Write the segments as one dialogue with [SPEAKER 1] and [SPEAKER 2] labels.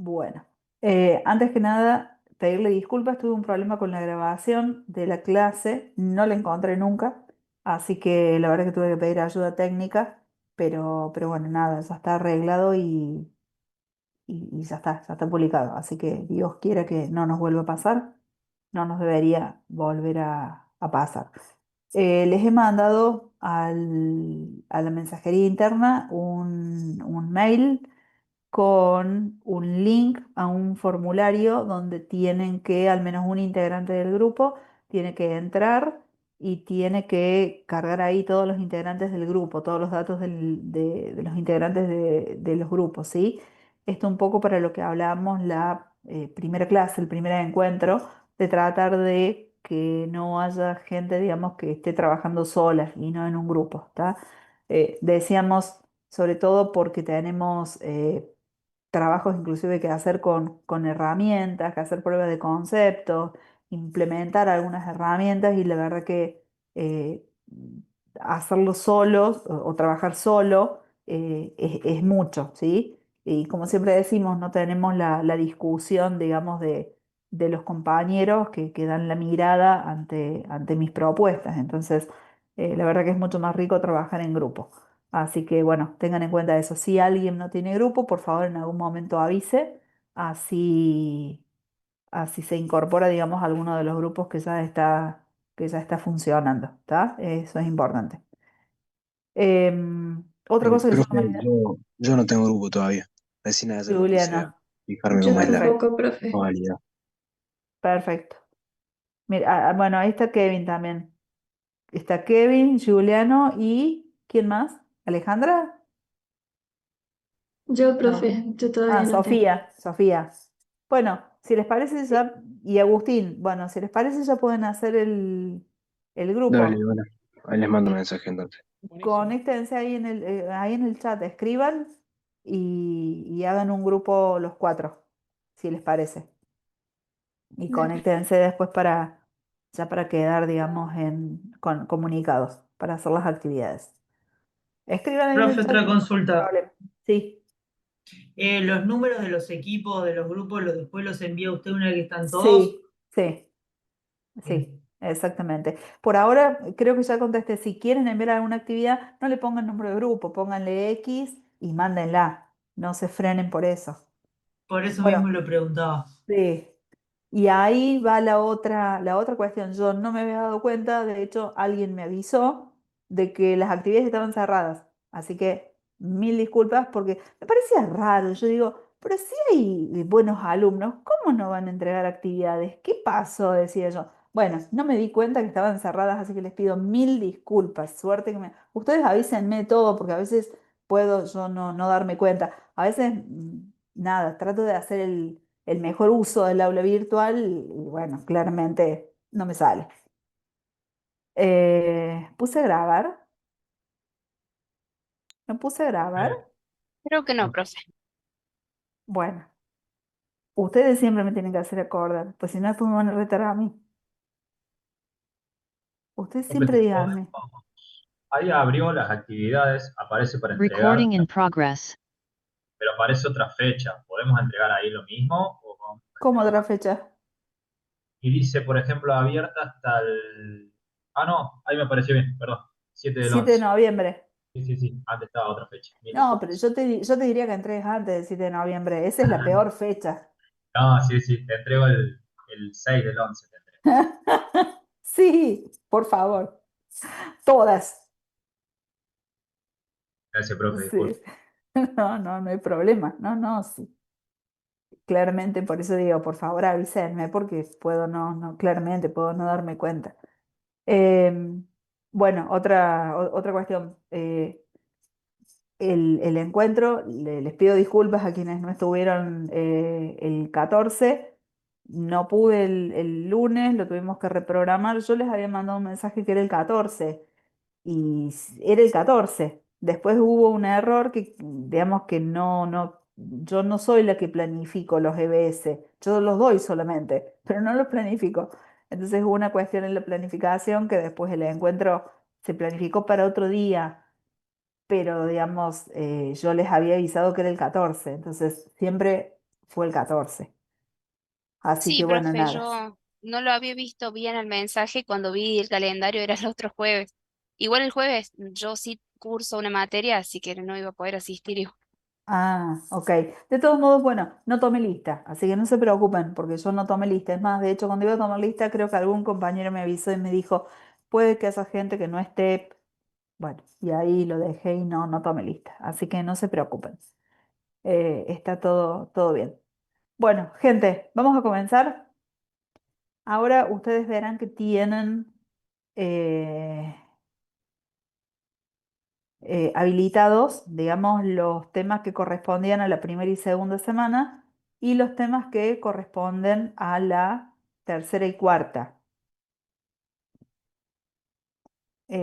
[SPEAKER 1] Bueno, antes que nada, pedirle disculpas, tuve un problema con la grabación de la clase, no la encontré nunca, así que la verdad que tuve que pedir ayuda técnica, pero bueno, nada, ya está arreglado y ya está publicado, así que Dios quiera que no nos vuelva a pasar, no nos debería volver a pasar. Les he mandado a la mensajería interna un mail con un link a un formulario donde tienen que, al menos un integrante del grupo, tiene que entrar y tiene que cargar ahí todos los integrantes del grupo, todos los datos de los integrantes de los grupos, ¿sí? Esto un poco para lo que hablábamos la primera clase, el primer encuentro, de tratar de que no haya gente, digamos, que esté trabajando sola y no en un grupo, ¿está? Decíamos, sobre todo porque tenemos trabajos inclusive que hacer con herramientas, que hacer pruebas de concepto, implementar algunas herramientas y la verdad que eh, hacerlo solo o trabajar solo es mucho, ¿sí? Y como siempre decimos, no tenemos la discusión, digamos, de los compañeros que dan la mirada ante mis propuestas. Entonces, la verdad que es mucho más rico trabajar en grupo. Así que bueno, tengan en cuenta eso. Si alguien no tiene grupo, por favor en algún momento avise, así, así se incorpora, digamos, a alguno de los grupos que ya está funcionando, ¿está? Eso es importante. Otra cosa que yo no
[SPEAKER 2] Profe,
[SPEAKER 1] me...
[SPEAKER 2] yo no tengo grupo todavía. Recién ayer me puse a
[SPEAKER 1] Juliana,
[SPEAKER 2] fijarme
[SPEAKER 3] Yo
[SPEAKER 2] cómo es la
[SPEAKER 1] perfecto,
[SPEAKER 3] tampoco, profe.
[SPEAKER 2] modalidad.
[SPEAKER 1] perfecto. Mira, bueno, ahí está Kevin también. Está Kevin, Juliano y ¿quién más? ¿Alejandra?
[SPEAKER 3] Yo,
[SPEAKER 1] No.
[SPEAKER 3] profe, yo todavía
[SPEAKER 1] Ah,
[SPEAKER 3] no tengo.
[SPEAKER 1] Sofía. Bueno, si les parece ya, y Agustín, bueno, si les parece ya pueden hacer el
[SPEAKER 2] Dale,
[SPEAKER 1] grupo.
[SPEAKER 2] bueno, ahí les mando un mensaje entonces.
[SPEAKER 4] Buenísimo.
[SPEAKER 1] Conéctense ahí en el chat, escriban y hagan un grupo los cuatro, si les parece. Y
[SPEAKER 3] Dale.
[SPEAKER 1] conéctense después ya para quedar, digamos, comunicados, para hacer las actividades. Escriban ahí en el
[SPEAKER 4] Profe,
[SPEAKER 1] chat,
[SPEAKER 4] otra
[SPEAKER 1] no hay
[SPEAKER 4] consulta.
[SPEAKER 1] problema. Sí,
[SPEAKER 4] Los números de los equipos, de los grupos, después los envía usted una vez que están todos.
[SPEAKER 1] sí, sí. Sí,
[SPEAKER 4] Bien.
[SPEAKER 1] exactamente. Por ahora creo que ya contesté. Si quieren enviar alguna actividad, no le pongan nombre de grupo, pónganle X y mándenla. No se frenen por eso.
[SPEAKER 4] Por eso
[SPEAKER 1] Bueno,
[SPEAKER 4] mismo lo preguntaba.
[SPEAKER 1] sí. Y ahí va la otra cuestión. Yo no me había dado cuenta, de hecho, alguien me avisó de que las actividades estaban cerradas. Así que mil disculpas porque me parecía raro. Yo digo, pero si hay buenos alumnos, ¿cómo no van a entregar actividades? ¿Qué pasó? Decía yo. Bueno, no me di cuenta que estaban cerradas, así que les pido mil disculpas. Suerte que me... Ustedes avísenme todo porque a veces puedo yo no darme cuenta. A veces, nada, trato de hacer el mejor uso del aula virtual y bueno, claramente no me sale. Puse a grabar, me puse a grabar.
[SPEAKER 4] Eh,
[SPEAKER 5] Creo que no,
[SPEAKER 4] no.
[SPEAKER 5] profe.
[SPEAKER 1] Bueno, ustedes siempre me tienen que hacer acordar, pues si no después me van a retar a mí. Ustedes siempre díganme.
[SPEAKER 6] Ahí abrió las actividades, aparece para entregar,
[SPEAKER 7] Recording in progress.
[SPEAKER 6] pero aparece otra fecha. ¿Podemos entregar ahí lo mismo o vamos a
[SPEAKER 1] ¿Cómo
[SPEAKER 6] esperar
[SPEAKER 1] otra
[SPEAKER 6] más?
[SPEAKER 1] fecha?
[SPEAKER 6] Y dice, por ejemplo, abierta hasta el... Ah, no, ahí me apareció bien, perdón. 7 del
[SPEAKER 1] 7 de
[SPEAKER 6] 11.
[SPEAKER 1] noviembre.
[SPEAKER 6] Sí, sí, sí, antes estaba otra fecha. Mil
[SPEAKER 1] No, pero
[SPEAKER 6] disculpas.
[SPEAKER 1] yo te diría que entregues antes del 7 de noviembre. Esa es la peor fecha.
[SPEAKER 6] No, sí, sí, te entrego el 6 del 11, te entrego.
[SPEAKER 1] Sí, por favor. Todas.
[SPEAKER 6] Gracias, profe,
[SPEAKER 1] Sí.
[SPEAKER 6] disculpe.
[SPEAKER 1] No hay problema. No, sí. Claramente, por eso digo, por favor avísenme, porque puedo claramente puedo no darme cuenta. Em, bueno, otra cuestión. El encuentro, les pido disculpas a quienes no estuvieron el 14. No pude el lunes, lo tuvimos que reprogramar. Yo les había mandado un mensaje que era el 14 y era el 14. Después hubo un error que, digamos que yo no soy la que planifico los EBS, yo los doy solamente, pero no los planifico. Entonces hubo una cuestión en la planificación que después el encuentro se planificó para otro día, pero digamos, yo les había avisado que era el 14, entonces siempre fue el 14. Así que
[SPEAKER 3] Sí,
[SPEAKER 1] bueno,
[SPEAKER 3] profe,
[SPEAKER 1] nada.
[SPEAKER 3] yo no lo había visto bien el mensaje cuando vi el calendario, era el otro jueves. Igual el jueves yo sí curso una materia, así que no iba a poder asistir.
[SPEAKER 1] Ah, ok. De todos modos, bueno, no tomé lista, así que no se preocupen porque yo no tomé lista. Es más, de hecho, cuando iba a tomar lista, creo que algún compañero me avisó y me dijo, puede que haya gente que no esté. Bueno, y ahí lo dejé y no tomé lista. Así que no se preocupen. Está todo bien. Bueno, gente, vamos a comenzar. Ahora ustedes verán que tienen eh, habilitados, digamos, los temas que correspondían a la primera y segunda semana y los temas que corresponden a la tercera y cuarta.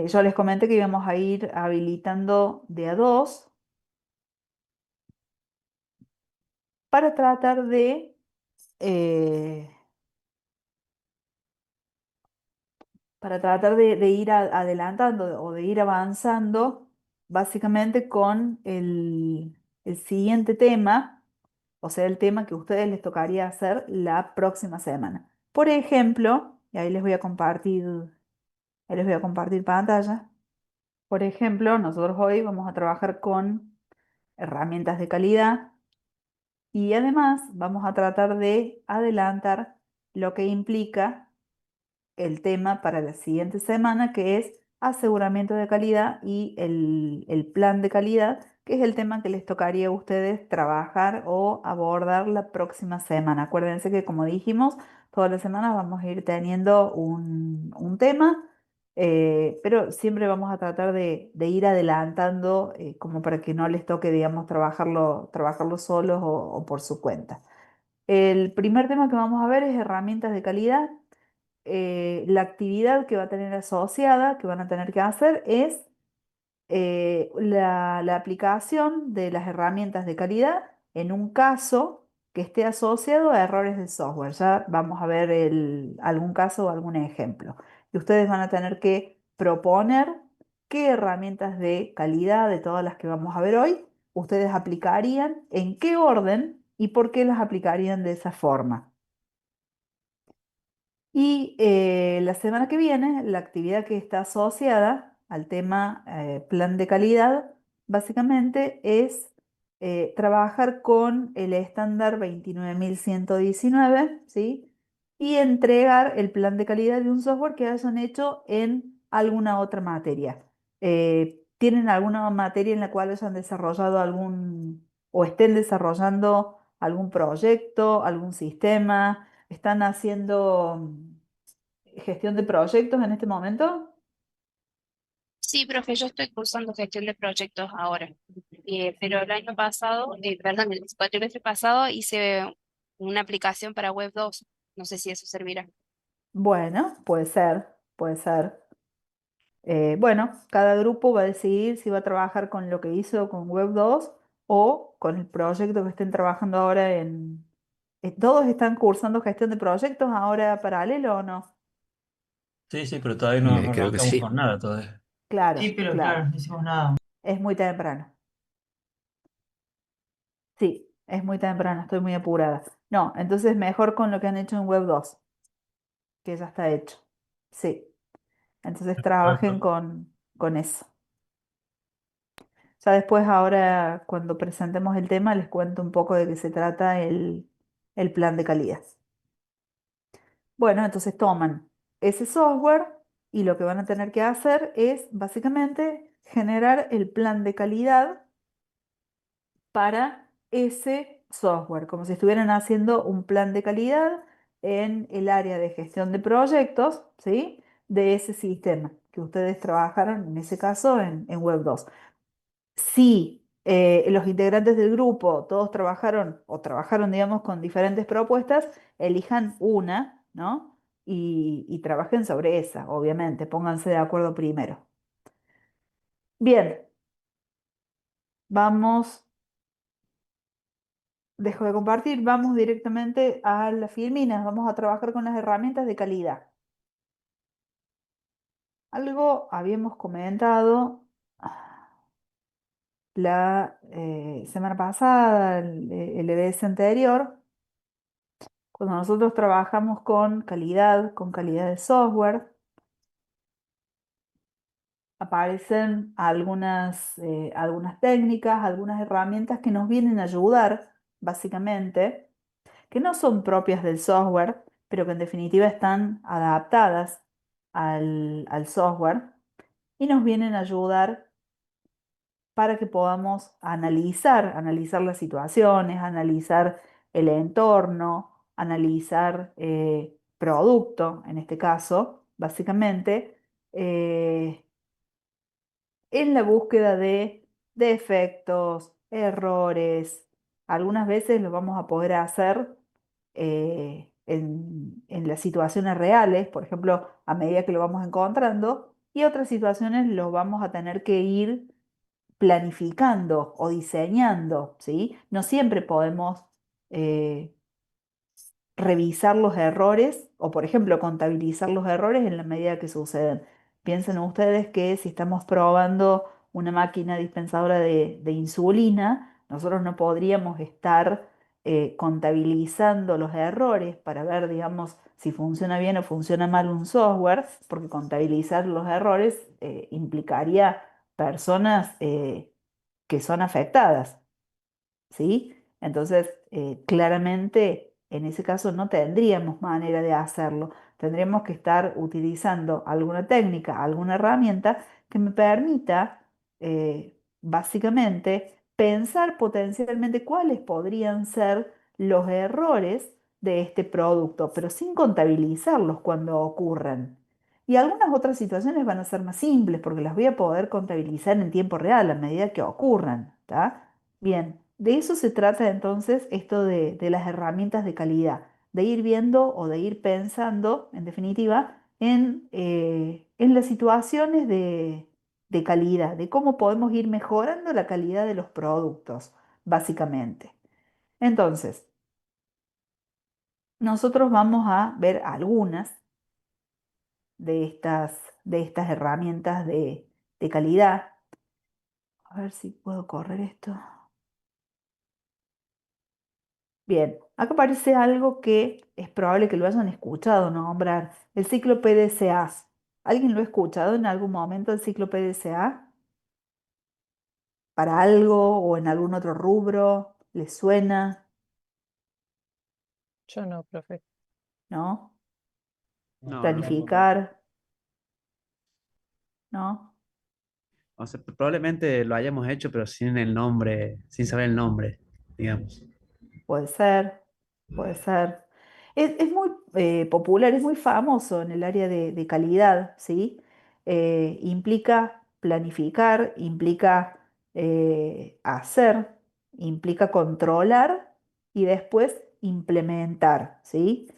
[SPEAKER 1] Yo les comenté que íbamos a ir habilitando de a dos para tratar eh, de ir adelantando o de ir avanzando básicamente con el siguiente tema, o sea, el tema que a ustedes les tocaría hacer la próxima semana. Por ejemplo, y ahí les voy a compartir pantalla. Por ejemplo, nosotros hoy vamos a trabajar con herramientas de calidad y además vamos a tratar de adelantar lo que implica el tema para la siguiente semana, que es aseguramiento de calidad y el plan de calidad, que es el tema que les tocaría a ustedes trabajar o abordar la próxima semana. Acuérdense que, como dijimos, todas las semanas vamos a ir teniendo un tema. Pero siempre vamos a tratar de ir adelantando como para que no les toque, digamos, trabajarlo solos o por su cuenta. El primer tema que vamos a ver es herramientas de calidad. La actividad que va a tener asociada, que van a tener que hacer, es la aplicación de las herramientas de calidad en un caso que esté asociado a errores de software. Ya vamos a ver algún caso o algún ejemplo. Y ustedes van a tener que proponer qué herramientas de calidad de todas las que vamos a ver hoy ustedes aplicarían, en qué orden y por qué las aplicarían de esa forma. Y la semana que viene, la actividad que está asociada al tema plan de calidad, básicamente es trabajar con el estándar 29119, ¿sí? Y entregar el plan de calidad de un software que hayan hecho en alguna otra materia. ¿Tienen alguna materia en la cual hayan desarrollado o estén desarrollando algún proyecto, algún sistema? ¿Están haciendo gestión de proyectos en este momento?
[SPEAKER 3] Sí, profe, yo estoy cursando gestión de proyectos ahora. Pero el año pasado, perdón, el cuatrimestre pasado hice una aplicación para Web 2. No sé si eso servirá.
[SPEAKER 1] Bueno, puede ser, puede ser. Bueno, cada grupo va a decidir si va a trabajar con lo que hizo con Web 2 o con el proyecto que estén trabajando ahora en... ¿Todos están cursando gestión de proyectos ahora paralelo o no?
[SPEAKER 5] Sí, sí, pero todavía no
[SPEAKER 7] Creo que
[SPEAKER 5] arrancamos
[SPEAKER 7] sí.
[SPEAKER 5] con nada todavía.
[SPEAKER 4] Sí,
[SPEAKER 1] Claro,
[SPEAKER 4] pero claro,
[SPEAKER 1] claro.
[SPEAKER 4] no hicimos nada.
[SPEAKER 1] Es muy temprano. Sí, es muy temprano, estoy muy apurada. No, entonces mejor con lo que han hecho en Web 2, que ya está hecho. Sí. Entonces trabajen
[SPEAKER 6] Perfecto.
[SPEAKER 1] con eso. Ya después, ahora, cuando presentemos el tema, les cuento un poco de qué se trata el plan de calidad. Bueno, entonces toman ese software y lo que van a tener que hacer es básicamente generar el plan de calidad para ese software, como si estuvieran haciendo un plan de calidad en el área de gestión de proyectos, ¿sí? De ese sistema que ustedes trabajaron, en ese caso, en Web 2. Si los integrantes del grupo todos trabajaron, digamos, con diferentes propuestas, elijan una, ¿no? Y trabajen sobre esa, obviamente, pónganse de acuerdo primero. Bien, vamos, dejo de compartir, vamos directamente a las filminas, vamos a trabajar con las herramientas de calidad. Algo habíamos comentado la semana pasada, el EBS anterior, Cuando nosotros trabajamos con calidad de software, aparecen algunas técnicas, algunas herramientas que nos vienen a ayudar, básicamente, que no son propias del software, pero que en definitiva están adaptadas al software y nos vienen a ayudar para que podamos analizar las situaciones, analizar el entorno, analizar producto, en este caso, básicamente, eh, en la búsqueda de defectos, errores. Algunas veces lo vamos a poder hacer en las situaciones reales, por ejemplo, a medida que lo vamos encontrando, y otras situaciones lo vamos a tener que ir planificando o diseñando, ¿sí? No siempre podemos eh, revisar los errores o, por ejemplo, contabilizar los errores en la medida que suceden. Piensen ustedes que si estamos probando una máquina dispensadora de insulina, nosotros no podríamos estar contabilizando los errores para ver, digamos, si funciona bien o funciona mal un software, porque contabilizar los errores implicaría personas que son afectadas. ¿Sí? Entonces, claramente, en ese caso no tendríamos manera de hacerlo. Tendríamos que estar utilizando alguna técnica, alguna herramienta que me permita, básicamente, pensar potencialmente cuáles podrían ser los errores de este producto, pero sin contabilizarlos cuando ocurran. Y algunas otras situaciones van a ser más simples porque las voy a poder contabilizar en tiempo real a medida que ocurran, ¿tá? Bien, de eso se trata entonces esto de las herramientas de calidad, de ir viendo o de ir pensando, en definitiva, en las situaciones de calidad, de cómo podemos ir mejorando la calidad de los productos, básicamente. Entonces, nosotros vamos a ver algunas de estas herramientas de calidad. A ver si puedo correr esto. Bien, acá aparece algo que es probable que lo hayan escuchado nombrar, el ciclo PDCA. ¿Alguien lo ha escuchado en algún momento el ciclo PDCA? ¿Para algo o en algún otro rubro? ¿Les suena?
[SPEAKER 7] Yo no, profe.
[SPEAKER 1] ¿No?
[SPEAKER 5] No, no.
[SPEAKER 1] Planificar, ¿no?
[SPEAKER 8] O sea, probablemente lo hayamos hecho, pero sin el nombre, sin saber el nombre, digamos.
[SPEAKER 1] Puede ser, puede ser. Es muy popular, es muy famoso en el área de calidad, ¿sí? Implica planificar, implica hacer, implica controlar y después implementar, ¿sí?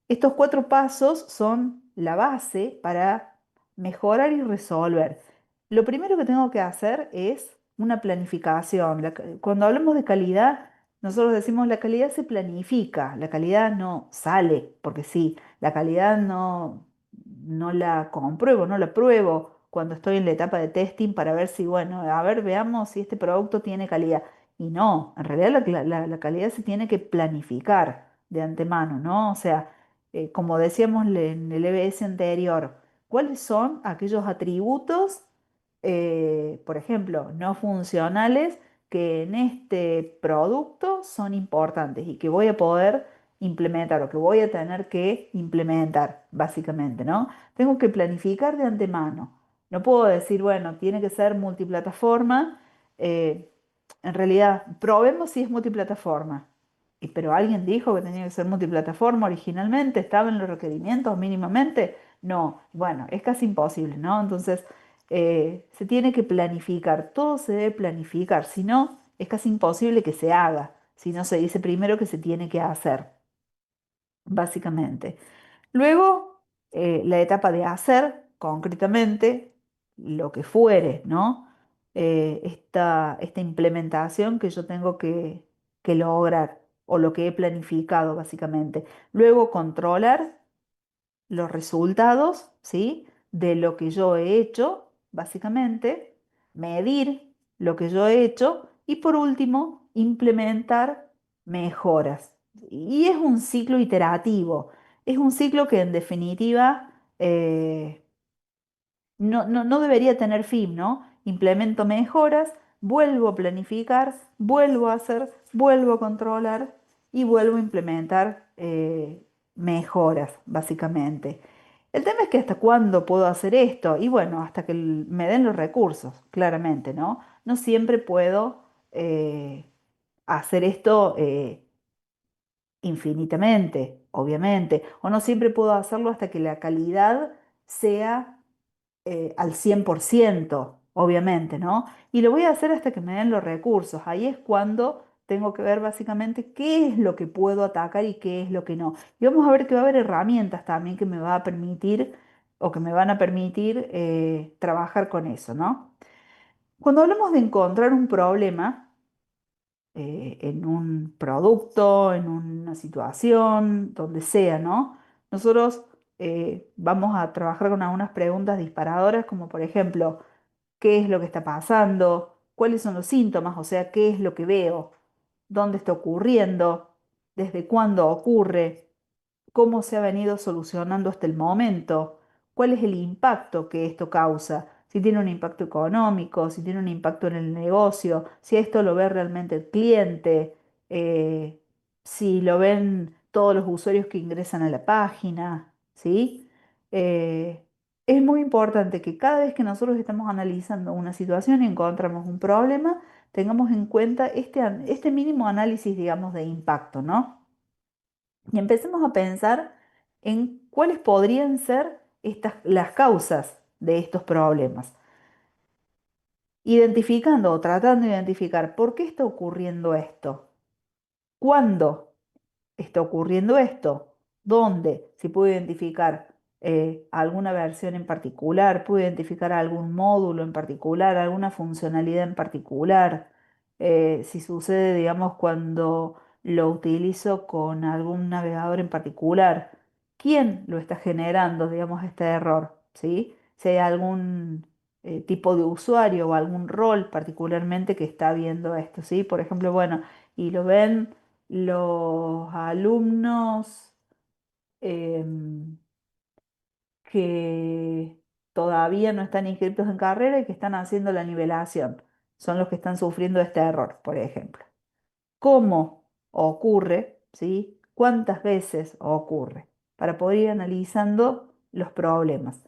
[SPEAKER 1] Estos 4 pasos son la base para mejorar y resolver. Lo primero que tengo que hacer es una planificación. Cuando hablamos de calidad, nosotros decimos la calidad se planifica, la calidad no sale, porque sí, la calidad no la compruebo, no la pruebo cuando estoy en la etapa de testing para ver si, bueno, a ver, veamos si este producto tiene calidad. Y no, en realidad la calidad se tiene que planificar de antemano, ¿no? O sea, como decíamos en el EBS anterior, ¿cuáles son aquellos atributos, por ejemplo, no funcionales que en este producto son importantes y que voy a poder implementar o que voy a tener que implementar, básicamente, ¿no? Tengo que planificar de antemano. No puedo decir, bueno, tiene que ser multiplataforma. eh, en realidad, probemos si es multiplataforma. Pero alguien dijo que tenía que ser multiplataforma originalmente, estaba en los requerimientos mínimamente. No, bueno, es casi imposible, ¿no? Entonces, se tiene que planificar, todo se debe planificar, si no, es casi imposible que se haga, si no se dice primero que se tiene que hacer, básicamente. Luego, la etapa de hacer concretamente lo que fuere, ¿no? Esta implementación que yo tengo que lograr o lo que he planificado, básicamente. Luego, controlar los resultados, ¿sí? De lo que yo he hecho, básicamente, medir lo que yo he hecho y por último, implementar mejoras, Y es un ciclo iterativo, es un ciclo que en definitiva no debería tener fin, ¿no? Implemento mejoras, vuelvo a planificar, vuelvo a hacer, vuelvo a controlar y vuelvo a implementar mejoras, básicamente. El tema es que hasta cuándo puedo hacer esto y bueno, hasta que me den los recursos, claramente, ¿no? No siempre puedo hacer esto infinitamente, obviamente, o no siempre puedo hacerlo hasta que la calidad sea al 100%, obviamente, ¿no? Y lo voy a hacer hasta que me den los recursos. Ahí es cuando tengo que ver básicamente qué es lo que puedo atacar y qué es lo que no. Y vamos a ver que va a haber herramientas también que me va a permitir o que me van a permitir trabajar con eso, ¿no? Cuando hablamos de encontrar un problema, en un producto, en una situación, donde sea, ¿no? Nosotros vamos a trabajar con algunas preguntas disparadoras, como por ejemplo, ¿qué es lo que está pasando? ¿Cuáles son los síntomas? O sea, ¿qué es lo que veo? ¿Dónde está ocurriendo? ¿Desde cuándo ocurre? ¿Cómo se ha venido solucionando hasta el momento? ¿Cuál es el impacto que esto causa? Si tiene un impacto económico, si tiene un impacto en el negocio, si esto lo ve realmente el cliente, eh, si lo ven todos los usuarios que ingresan a la página, ¿sí? Eh, es muy importante que cada vez que nosotros estamos analizando una situación y encontramos un problema, tengamos en cuenta este mínimo análisis, digamos, de impacto, ¿no? Y empecemos a pensar en cuáles podrían ser las causas de estos problemas, identificando o tratando de identificar por qué está ocurriendo esto, cuándo está ocurriendo esto, dónde, si puedo identificar alguna versión en particular, puedo identificar algún módulo en particular, alguna funcionalidad en particular, si sucede, digamos, cuando lo utilizo con algún navegador en particular, quién lo está generando, digamos, este error, ¿sí? Si hay algún tipo de usuario o algún rol particularmente que está viendo esto, ¿sí? Por ejemplo, bueno, y lo ven los alumnos que todavía no están inscritos en carrera y que están haciendo la nivelación. Son los que están sufriendo este error, por ejemplo. ¿Cómo ocurre? ¿Sí? ¿Cuántas veces ocurre? Para poder ir analizando los problemas.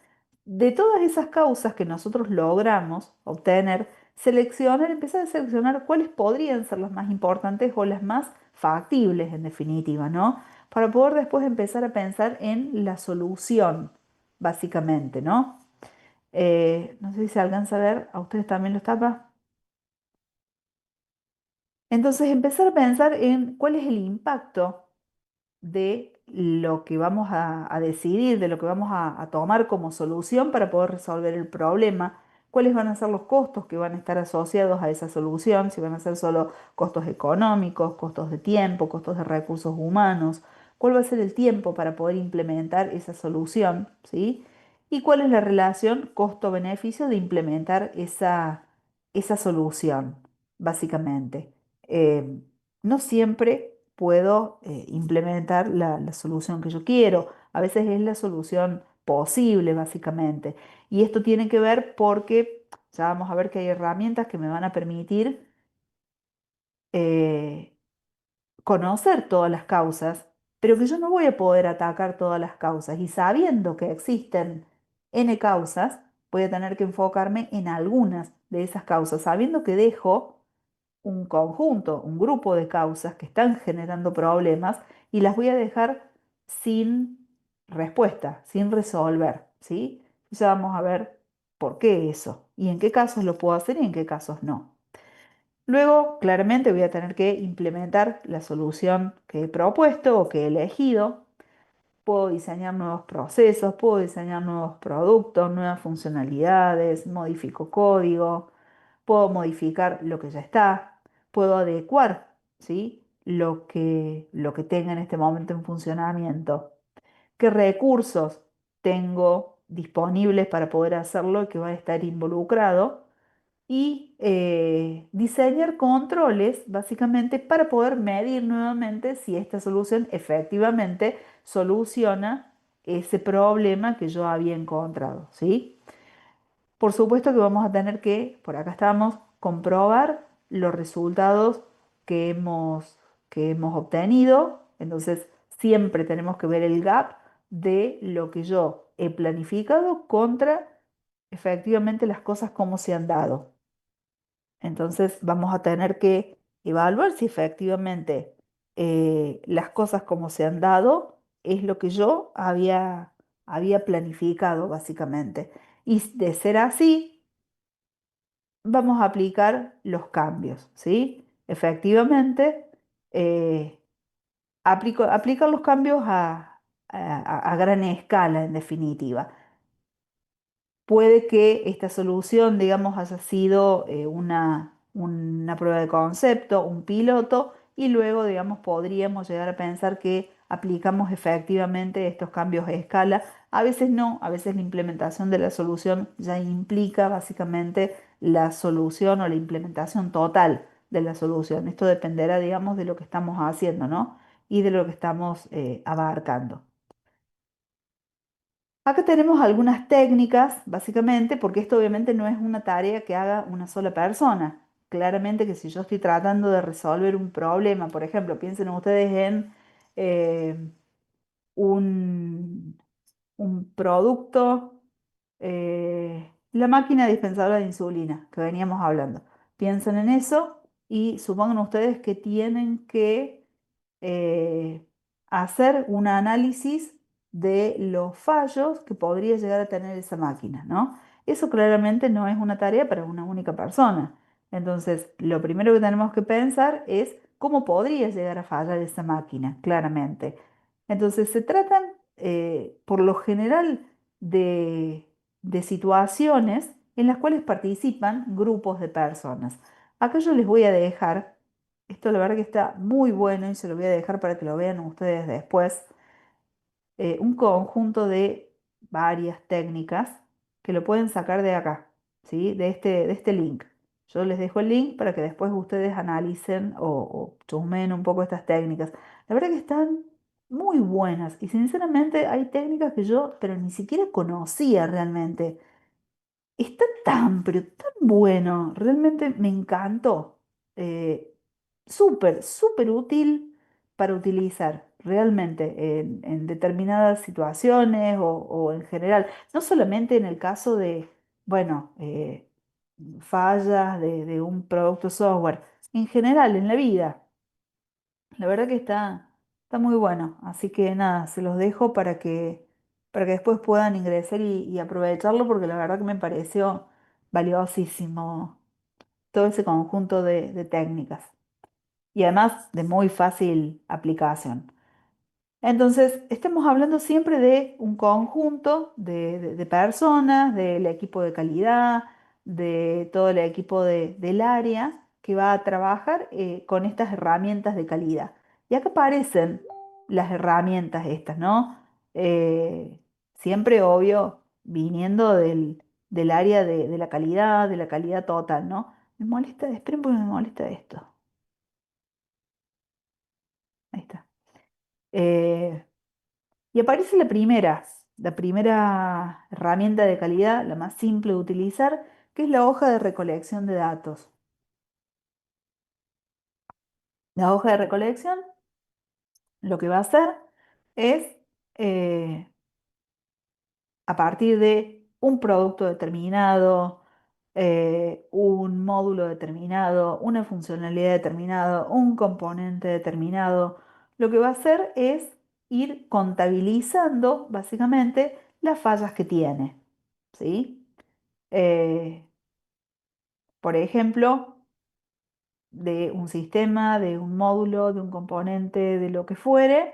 [SPEAKER 1] De todas esas causas que nosotros logramos obtener, empezar a seleccionar cuáles podrían ser las más importantes o las más factibles en definitiva, ¿no? Para poder después empezar a pensar en la solución, básicamente, ¿no? No sé si se alcanza a ver, a ustedes también los tapa. Entonces, empezar a pensar en cuál es el impacto de lo que vamos a decidir, de lo que vamos a tomar como solución para poder resolver el problema, cuáles van a ser los costos que van a estar asociados a esa solución, si van a ser solo costos económicos, costos de tiempo, costos de recursos humanos, cuál va a ser el tiempo para poder implementar esa solución, ¿sí? Y cuál es la relación costo-beneficio de implementar esa solución, básicamente. No siempre puedo implementar la solución que yo quiero. A veces es la solución posible, básicamente. Y esto tiene que ver porque ya vamos a ver que hay herramientas que me van a permitir eh, conocer todas las causas, pero que yo no voy a poder atacar todas las causas. Y sabiendo que existen N causas, voy a tener que enfocarme en algunas de esas causas, sabiendo que dejo un conjunto, un grupo de causas que están generando problemas y las voy a dejar sin respuesta, sin resolver, ¿sí? Ya vamos a ver por qué eso y en qué casos lo puedo hacer y en qué casos no. Luego, claramente voy a tener que implementar la solución que he propuesto o que he elegido. Puedo diseñar nuevos procesos, puedo diseñar nuevos productos, nuevas funcionalidades, modifico código, puedo modificar lo que ya está, puedo adecuar, ¿sí? Lo que tenga en este momento en funcionamiento. ¿Qué recursos tengo disponibles para poder hacerlo y que va a estar involucrado? y diseñar controles básicamente para poder medir nuevamente si esta solución efectivamente soluciona ese problema que yo había encontrado, ¿sí? Por supuesto que vamos a tener que, por acá estamos, comprobar los resultados que hemos obtenido. Entonces, siempre tenemos que ver el gap de lo que yo he planificado contra efectivamente las cosas como se han dado. Entonces, vamos a tener que evaluar si efectivamente las cosas como se han dado es lo que yo había planificado, básicamente. Y de ser así, vamos a aplicar los cambios, ¿sí? Efectivamente, eh, aplicar los cambios a gran escala, en definitiva. Puede que esta solución, digamos, haya sido una prueba de concepto, un piloto, y luego, digamos, podríamos llegar a pensar que aplicamos efectivamente estos cambios a escala. A veces no, a veces la implementación de la solución ya implica básicamente la solución o la implementación total de la solución. Esto dependerá, digamos, de lo que estamos haciendo, ¿no? Y de lo que estamos abarcando. Acá tenemos algunas técnicas, básicamente, porque esto obviamente no es una tarea que haga una sola persona. Claramente que si yo estoy tratando de resolver un problema, por ejemplo, piensen ustedes en eh, un, un producto, la máquina dispensadora de insulina que veníamos hablando. Piensen en eso y supongan ustedes que tienen que eh, hacer un análisis de los fallos que podría llegar a tener esa máquina, ¿no? Eso claramente no es una tarea para una única persona. Entonces, lo primero que tenemos que pensar es cómo podría llegar a fallar esa máquina, claramente. Entonces, se tratan, por lo general, de, de situaciones en las cuales participan grupos de personas. Acá yo les voy a dejar, esto la verdad que está muy bueno y se lo voy a dejar para que lo vean ustedes después, un conjunto de varias técnicas que lo pueden sacar de acá, ¿sí? De este link. Yo les dejo el link para que después ustedes analicen o chusmeen un poco estas técnicas. La verdad que están muy buenas y sinceramente hay técnicas que yo, pero ni siquiera conocía realmente. Está tan, pero tan bueno. Realmente me encantó. Eh, súper, súper útil para utilizar realmente en determinadas situaciones o en general. No solamente en el caso de, bueno, fallas de un producto software. En general, en la vida. La verdad que está muy bueno. Así que nada, se los dejo para que después puedan ingresar y aprovecharlo porque la verdad que me pareció valiosísimo todo ese conjunto de técnicas. Y además de muy fácil aplicación. Entonces, estamos hablando siempre de un conjunto de personas, del equipo de calidad, de todo el equipo del área que va a trabajar con estas herramientas de calidad. Y acá aparecen las herramientas estas, ¿no? Siempre, obvio, viniendo del área de la calidad total, ¿no? Me molesta, esperen porque me molesta esto. Ahí está. Eh, Y aparece la primera herramienta de calidad, la más simple de utilizar, que es la hoja de recolección de datos. La hoja de recolección lo que va a hacer es, eh, a partir de un producto determinado, un módulo determinado, una funcionalidad determinada, un componente determinado, lo que va a hacer es ir contabilizando básicamente las fallas que tiene, ¿sí? Eh, por ejemplo, de un sistema, de un módulo, de un componente, de lo que fuere,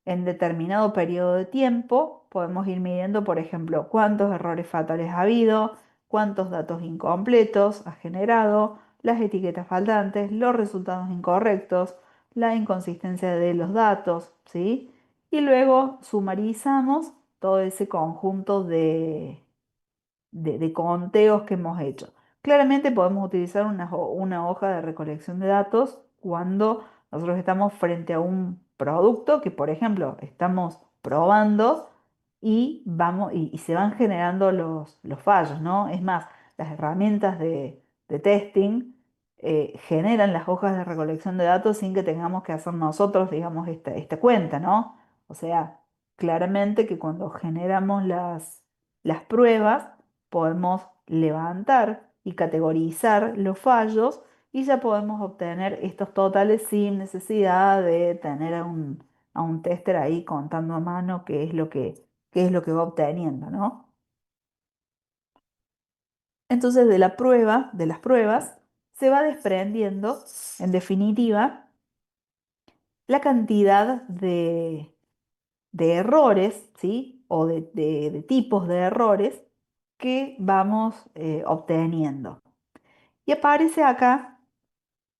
[SPEAKER 1] en determinado periodo de tiempo, podemos ir midiendo, por ejemplo, cuántos errores fatales ha habido, cuántos datos incompletos ha generado, las etiquetas faltantes, los resultados incorrectos, la inconsistencia de los datos, ¿sí? Y luego sumarizamos todo ese conjunto de conteos que hemos hecho. Claramente podemos utilizar una hoja de recolección de datos cuando nosotros estamos frente a un producto que, por ejemplo, estamos probando y se van generando los fallos, ¿no? Es más, las herramientas de testing generan las hojas de recolección de datos sin que tengamos que hacer nosotros, digamos, esta cuenta, ¿no? O sea, claramente que cuando generamos las pruebas, podemos levantar y categorizar los fallos y ya podemos obtener estos totales sin necesidad de tener a un tester ahí contando a mano qué es lo que va obteniendo, ¿no? Entonces, de las pruebas, se va desprendiendo, en definitiva, la cantidad de errores, ¿sí? O de tipos de errores que vamos obteniendo. Y aparece acá,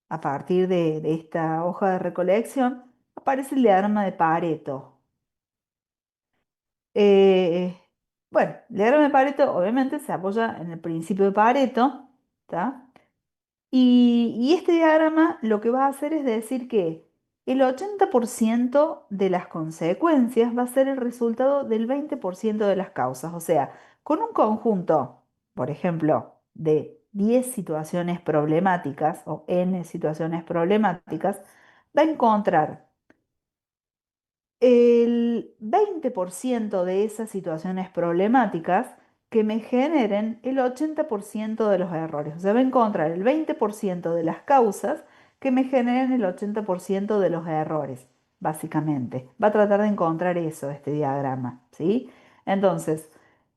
[SPEAKER 1] a partir de esta hoja de recolección, aparece el diagrama de Pareto. Eh, bueno, el diagrama de Pareto obviamente se apoya en el principio de Pareto, ¿tá? Y este diagrama lo que va a hacer es decir que el 80% de las consecuencias va a ser el resultado del 20% de las causas. O sea, con un conjunto, por ejemplo, de 10 situaciones problemáticas o n situaciones problemáticas, va a encontrar el 20% de esas situaciones problemáticas que me generen el 80% de los errores. O sea, voy a encontrar el 20% de las causas que me generen el 80% de los errores, básicamente. Va a tratar de encontrar eso, este diagrama, ¿sí? Entonces,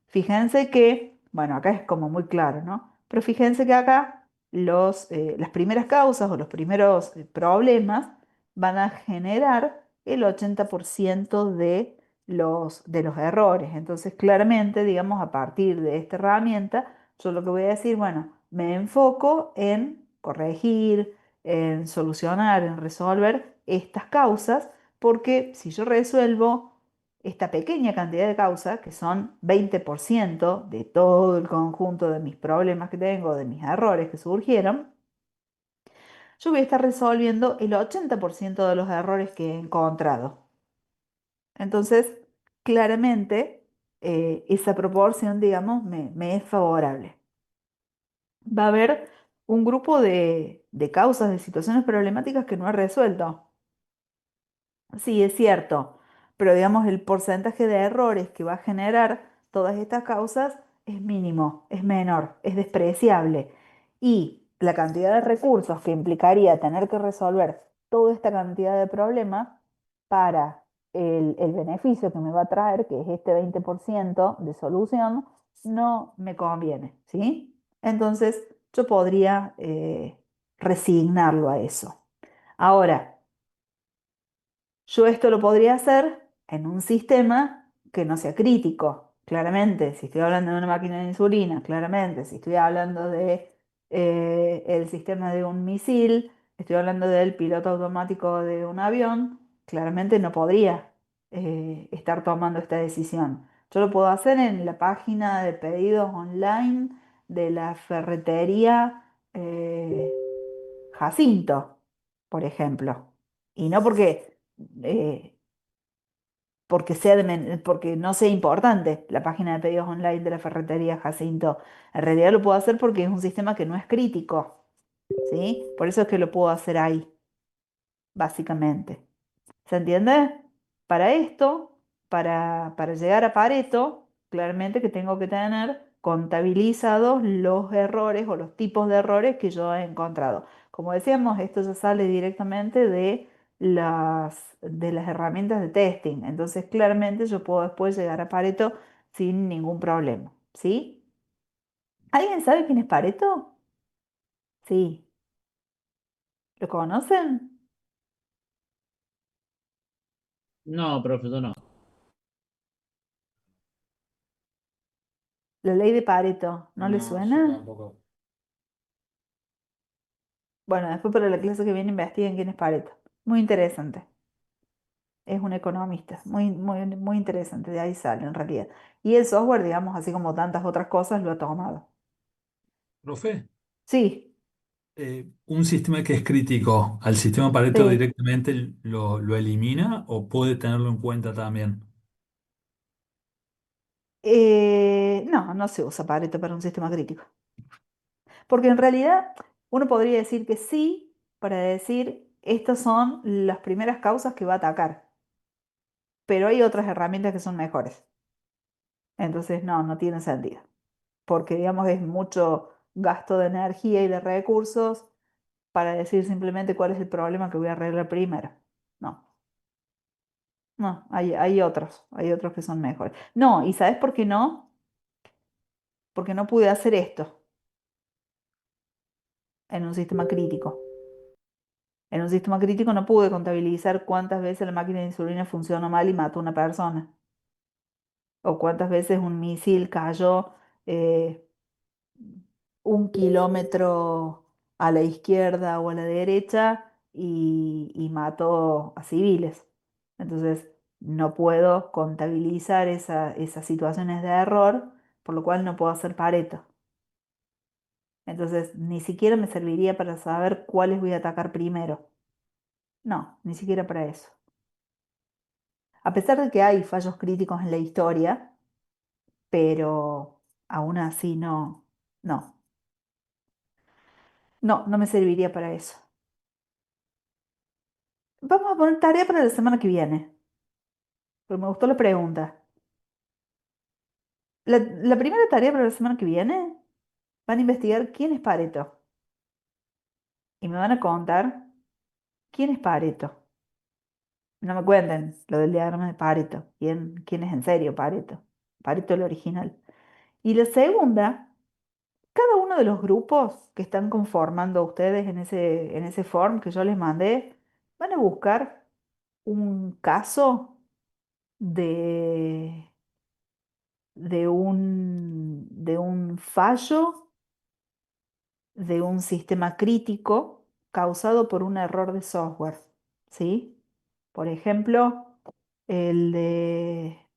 [SPEAKER 1] fíjense que, bueno, acá es como muy claro, ¿no? Pero fíjense que acá las primeras causas o los primeros problemas van a generar el 80% de los errores. Entonces, claramente, digamos, a partir de esta herramienta, yo lo que voy a decir, bueno, me enfoco en corregir, en solucionar, en resolver estas causas, porque si yo resuelvo esta pequeña cantidad de causas, que son 20% de todo el conjunto de mis problemas que tengo, de mis errores que surgieron, yo voy a estar resolviendo el 80% de los errores que he encontrado. Entonces, claramente, esa proporción, digamos, me es favorable. Va a haber un grupo de causas, de situaciones problemáticas que no he resuelto. Sí, es cierto, pero digamos el porcentaje de errores que va a generar todas estas causas es mínimo, es menor, es despreciable. Y la cantidad de recursos que implicaría tener que resolver toda esta cantidad de problemas para el beneficio que me va a traer, que es este 20% de solución, no me conviene, ¿sí? Entonces yo podría resignarlo a eso. Ahora, yo esto lo podría hacer en un sistema que no sea crítico, claramente. Si estoy hablando de una máquina de insulina, claramente. Si estoy hablando de el sistema de un misil, estoy hablando del piloto automático de un avión, claramente no podría estar tomando esta decisión. Yo lo puedo hacer en la página de pedidos online de la ferretería Jacinto, por ejemplo. Y no eh, porque no sea importante la página de pedidos online de la ferretería Jacinto. En realidad lo puedo hacer porque es un sistema que no es crítico, ¿sí? Por eso es que lo puedo hacer ahí, básicamente. ¿Se entiende? Para esto, para llegar a Pareto, claramente que tengo que tener contabilizados los errores o los tipos de errores que yo he encontrado. Como decíamos, esto ya sale directamente de las herramientas de testing. Entonces, claramente yo puedo después llegar a Pareto sin ningún problema. ¿Sí? ¿Alguien sabe quién es Pareto? Sí. ¿Lo conocen?
[SPEAKER 5] No, profesor, no.
[SPEAKER 1] La ley de Pareto, ¿no le
[SPEAKER 5] No, yo
[SPEAKER 1] suena?
[SPEAKER 5] tampoco.
[SPEAKER 1] Bueno, después para la clase que viene investiguen quién es Pareto. Muy interesante. Es un economista. Muy, muy, muy interesante. De ahí sale en realidad. Y el software, digamos, así como tantas otras cosas, lo ha tomado.
[SPEAKER 7] Profe,
[SPEAKER 1] Sí,
[SPEAKER 7] Un sistema que es crítico, ¿al sistema Pareto
[SPEAKER 1] sí.
[SPEAKER 7] directamente lo elimina o puede tenerlo en cuenta también?
[SPEAKER 1] No, no se usa Pareto para un sistema crítico. Porque en realidad uno podría decir que sí para decir estas son las primeras causas que va a atacar, pero hay otras herramientas que son mejores. Entonces no, no tiene sentido. Porque digamos es mucho gasto de energía y de recursos para decir simplemente cuál es el problema que voy a arreglar primero. No, no, hay otros que son mejores. No, ¿y sabes por qué no? Porque no pude hacer esto en un sistema crítico. En un sistema crítico no pude contabilizar cuántas veces la máquina de insulina funcionó mal y mató a una persona. O cuántas veces un misil cayó eh, 1 kilómetro a la izquierda o a la derecha y mató a civiles. Entonces, no puedo contabilizar esas situaciones de error, por lo cual no puedo hacer Pareto. Entonces, ni siquiera me serviría para saber cuáles voy a atacar primero. No, ni siquiera para eso. A pesar de que hay fallos críticos en la historia, pero aún así no, no me serviría para eso. Vamos a poner tarea para la semana que viene, porque me gustó la pregunta. La primera tarea para la semana que viene van a investigar quién es Pareto y me van a contar quién es Pareto. No me cuenten lo del diagrama de Pareto, quién es en serio Pareto, Pareto el original. Y la segunda, cada uno de los grupos que están conformando ustedes en ese form que yo les mandé, van a buscar un caso de, de un fallo de un sistema crítico causado por un error de software, ¿sí? Por ejemplo, el de,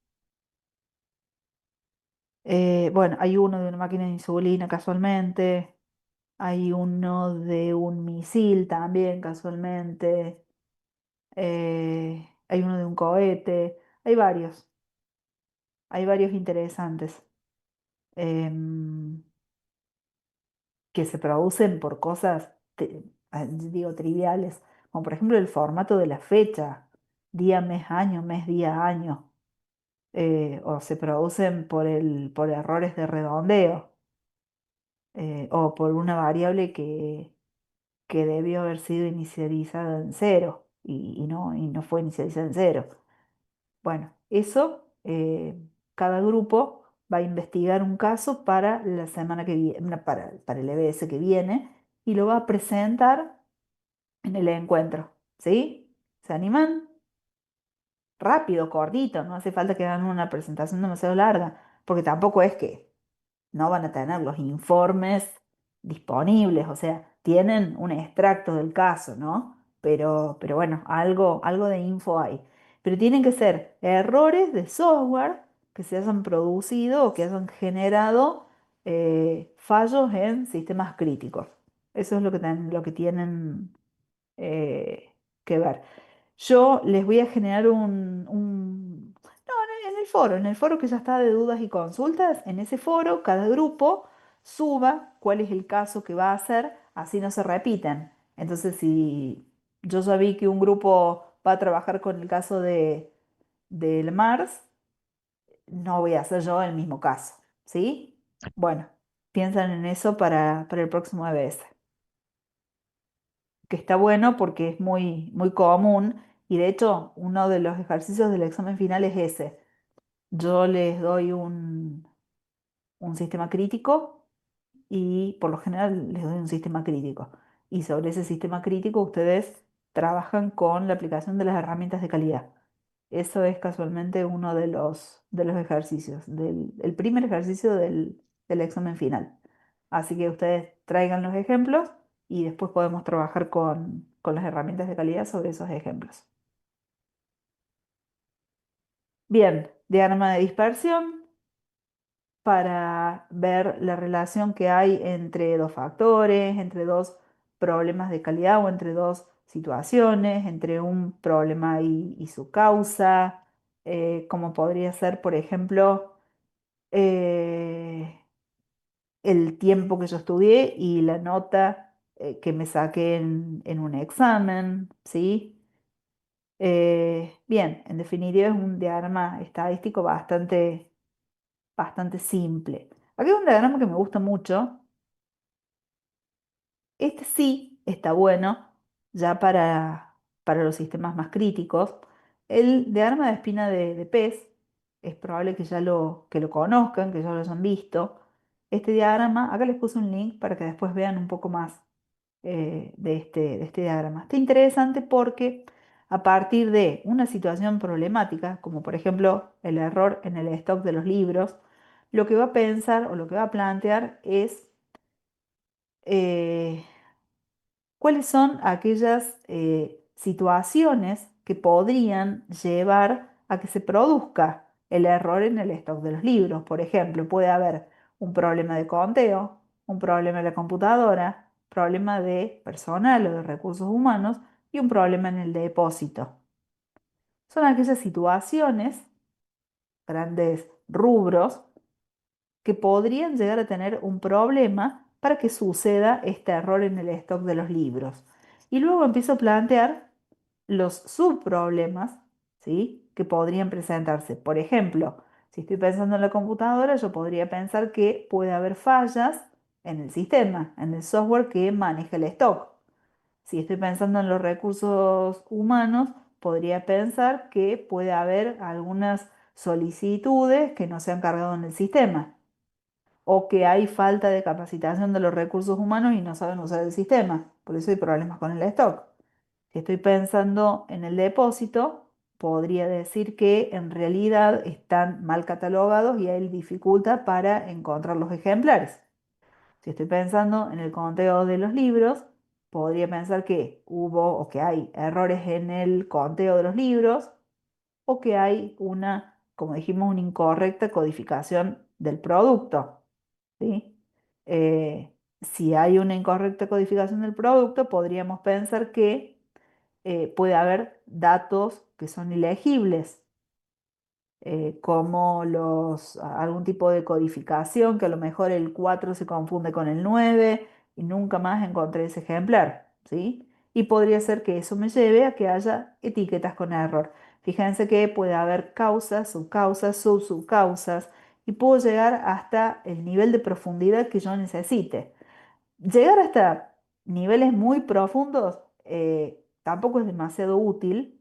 [SPEAKER 1] bueno, hay uno de una máquina de insulina casualmente, hay uno de un misil también casualmente, hay uno de un cohete, hay varios interesantes. Em, que se producen por cosas, digo, triviales, como por ejemplo el formato de la fecha, día, mes, día, año, o se producen por errores de redondeo, o por una variable que debió haber sido inicializada en cero y no fue inicializada en cero. Bueno, eso, cada grupo va a investigar un caso para la semana que viene, para el EBS que viene, y lo va a presentar en el encuentro. ¿Sí? ¿Se animan? Rápido, cortito, no hace falta que hagan una presentación demasiado larga, porque tampoco es que no van a tener los informes disponibles, o sea, tienen un extracto del caso, ¿no? Pero bueno, algo de info hay. Pero tienen que ser errores de software que se hayan producido o que hayan generado fallos en sistemas críticos. Eso es lo que tienen que ver. Yo les voy a generar no, en el foro que ya está de dudas y consultas, en ese foro cada grupo suba cuál es el caso que va a hacer, así no se repiten. Entonces, si yo ya vi que un grupo va a trabajar con el caso del Mars, no voy a hacer yo el mismo caso, ¿sí? Bueno, piensan en eso para el próximo EBS, que está bueno porque es muy común y de hecho uno de los ejercicios del examen final es ese. Yo les doy un sistema crítico y por lo general les doy un sistema crítico. Y sobre ese sistema crítico ustedes trabajan con la aplicación de las herramientas de calidad. Eso es casualmente uno de los ejercicios, el primer ejercicio del examen final. Así que ustedes traigan los ejemplos y después podemos trabajar con las herramientas de calidad sobre esos ejemplos. Bien, diagrama de dispersión. para ver la relación que hay entre dos factores, entre dos problemas de calidad o entre dos situaciones, entre un problema y su causa, como podría ser, por ejemplo, eh, el tiempo que yo estudié y la nota que me saqué en un examen, ¿sí? Bien, en definitiva es un diagrama estadístico bastante simple. Aquí hay un diagrama que me gusta mucho. Este sí está bueno ya para los sistemas más críticos. El diagrama de espina de pez es probable que lo conozcan, que ya lo hayan visto. Este diagrama, acá les puse un link para que después vean un poco más de este diagrama. Está interesante porque a partir de una situación problemática, como por ejemplo el error en el stock de los libros, lo que va a pensar o lo que va a plantear es eh, cuáles son aquellas situaciones que podrían llevar a que se produzca el error en el stock de los libros. Por ejemplo, puede haber un problema de conteo, un problema de la computadora, problema de personal o de recursos humanos y un problema en el depósito. Son aquellas situaciones, grandes rubros, que podrían llegar a tener un problema para que suceda este error en el stock de los libros. Y luego empiezo a plantear los subproblemas, ¿sí?, que podrían presentarse. Por ejemplo, si estoy pensando en la computadora, yo podría pensar que puede haber fallas en el sistema, en el software que maneja el stock. Si estoy pensando en los recursos humanos, podría pensar que puede haber algunas solicitudes que no se han cargado en el sistema o que hay falta de capacitación de los recursos humanos y no saben usar el sistema. Por eso hay problemas con el stock. Si estoy pensando en el depósito, podría decir que en realidad están mal catalogados y hay dificultad para encontrar los ejemplares. Si estoy pensando en el conteo de los libros, podría pensar que hubo o que hay errores en el conteo de los libros o que hay una, como dijimos, una incorrecta codificación del producto. ¿Sí? Si hay una incorrecta codificación del producto, podríamos pensar que puede haber datos que son ilegibles, como algún tipo de codificación, que a lo mejor el 4 se confunde con el 9 y nunca más encontré ese ejemplar, ¿sí? Y podría ser que eso me lleve a que haya etiquetas con error. Fíjense que puede haber causas, subcausas, subcausas y puedo llegar hasta el nivel de profundidad que yo necesite. Llegar hasta niveles muy profundos tampoco es demasiado útil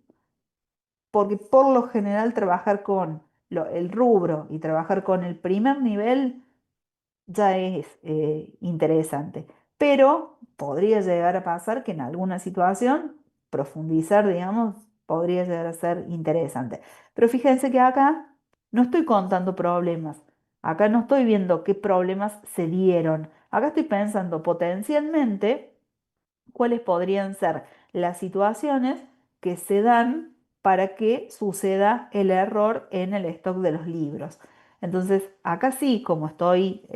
[SPEAKER 1] porque por lo general trabajar con el rubro y trabajar con el primer nivel ya es interesante. Pero podría llegar a pasar que en alguna situación profundizar, digamos, podría llegar a ser interesante. Pero fíjense que acá no estoy contando problemas. Acá no estoy viendo qué problemas se dieron. Acá estoy pensando potencialmente cuáles podrían ser las situaciones que se dan para que suceda el error en el stock de los libros. Entonces, acá sí, como estoy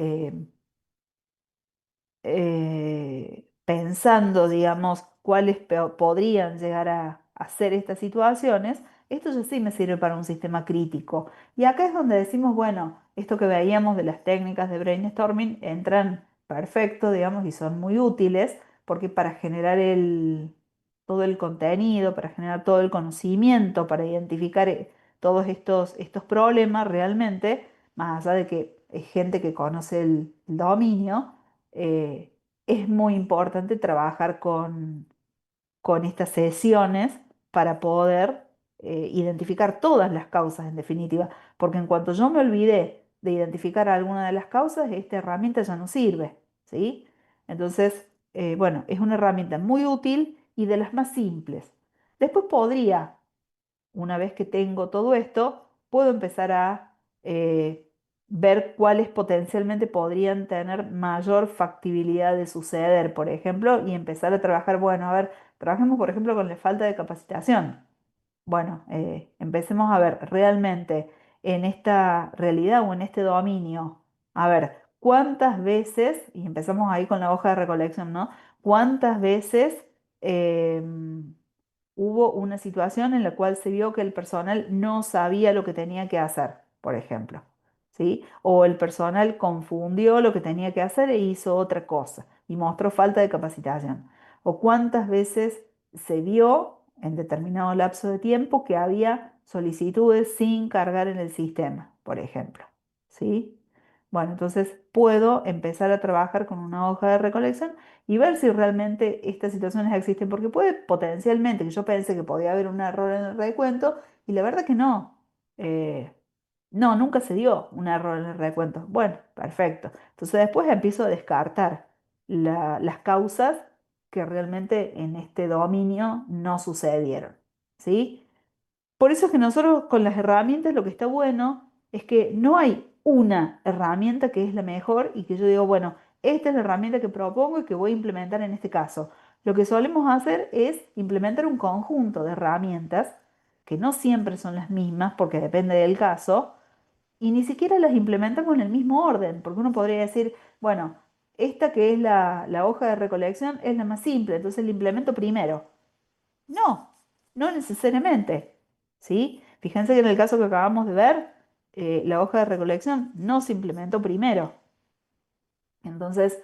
[SPEAKER 1] pensando, digamos, cuáles podrían llegar a ser estas situaciones, esto ya sí me sirve para un sistema crítico. Y acá es donde decimos, bueno, esto que veíamos de las técnicas de brainstorming entran perfecto, digamos, y son muy útiles, porque para generar todo el contenido, para generar todo el conocimiento, para identificar todos estos problemas realmente, más allá de que es gente que conoce el dominio, eh, es muy importante trabajar con estas sesiones para poder identificar todas las causas en definitiva, porque en cuanto yo me olvidé de identificar alguna de las causas, esta herramienta ya no sirve, ¿sí? Entonces, bueno, es una herramienta muy útil y de las más simples. Después podría, una vez que tengo todo esto, puedo empezar a ver cuáles potencialmente podrían tener mayor factibilidad de suceder, por ejemplo, y empezar a trabajar, bueno, a ver, trabajemos, por ejemplo, con la falta de capacitación. Bueno, empecemos a ver realmente en esta realidad o en este dominio A ver, ¿cuántas veces, y empezamos ahí con la hoja de recolección, ¿no? ¿Cuántas veces hubo una situación en la cual se vio que el personal no sabía lo que tenía que hacer, por ejemplo, ¿sí? O el personal confundió lo que tenía que hacer e hizo otra cosa y mostró falta de capacitación? ¿O cuántas veces se vio en determinado lapso de tiempo que había solicitudes sin cargar en el sistema, por ejemplo, ¿sí? Bueno, entonces puedo empezar a trabajar con una hoja de recolección y ver si realmente estas situaciones existen, porque puede potencialmente que yo pensé que podía haber un error en el recuento y la verdad que no. Eh, no, nunca se dio un error en el recuento. Bueno, perfecto. Entonces después empiezo a descartar las causas que realmente en este dominio no sucedieron, ¿sí? Por eso es que nosotros con las herramientas lo que está bueno es que no hay una herramienta que es la mejor y que yo digo, bueno, esta es la herramienta que propongo y que voy a implementar en este caso. Lo que solemos hacer es implementar un conjunto de herramientas que no siempre son las mismas porque depende del caso y ni siquiera las implementamos en el mismo orden, porque uno podría decir, bueno, esta que es la hoja de recolección es la más simple, entonces la implemento primero. No, no necesariamente, ¿sí? Fíjense que en el caso que acabamos de ver, la hoja de recolección no se implementó primero. Entonces,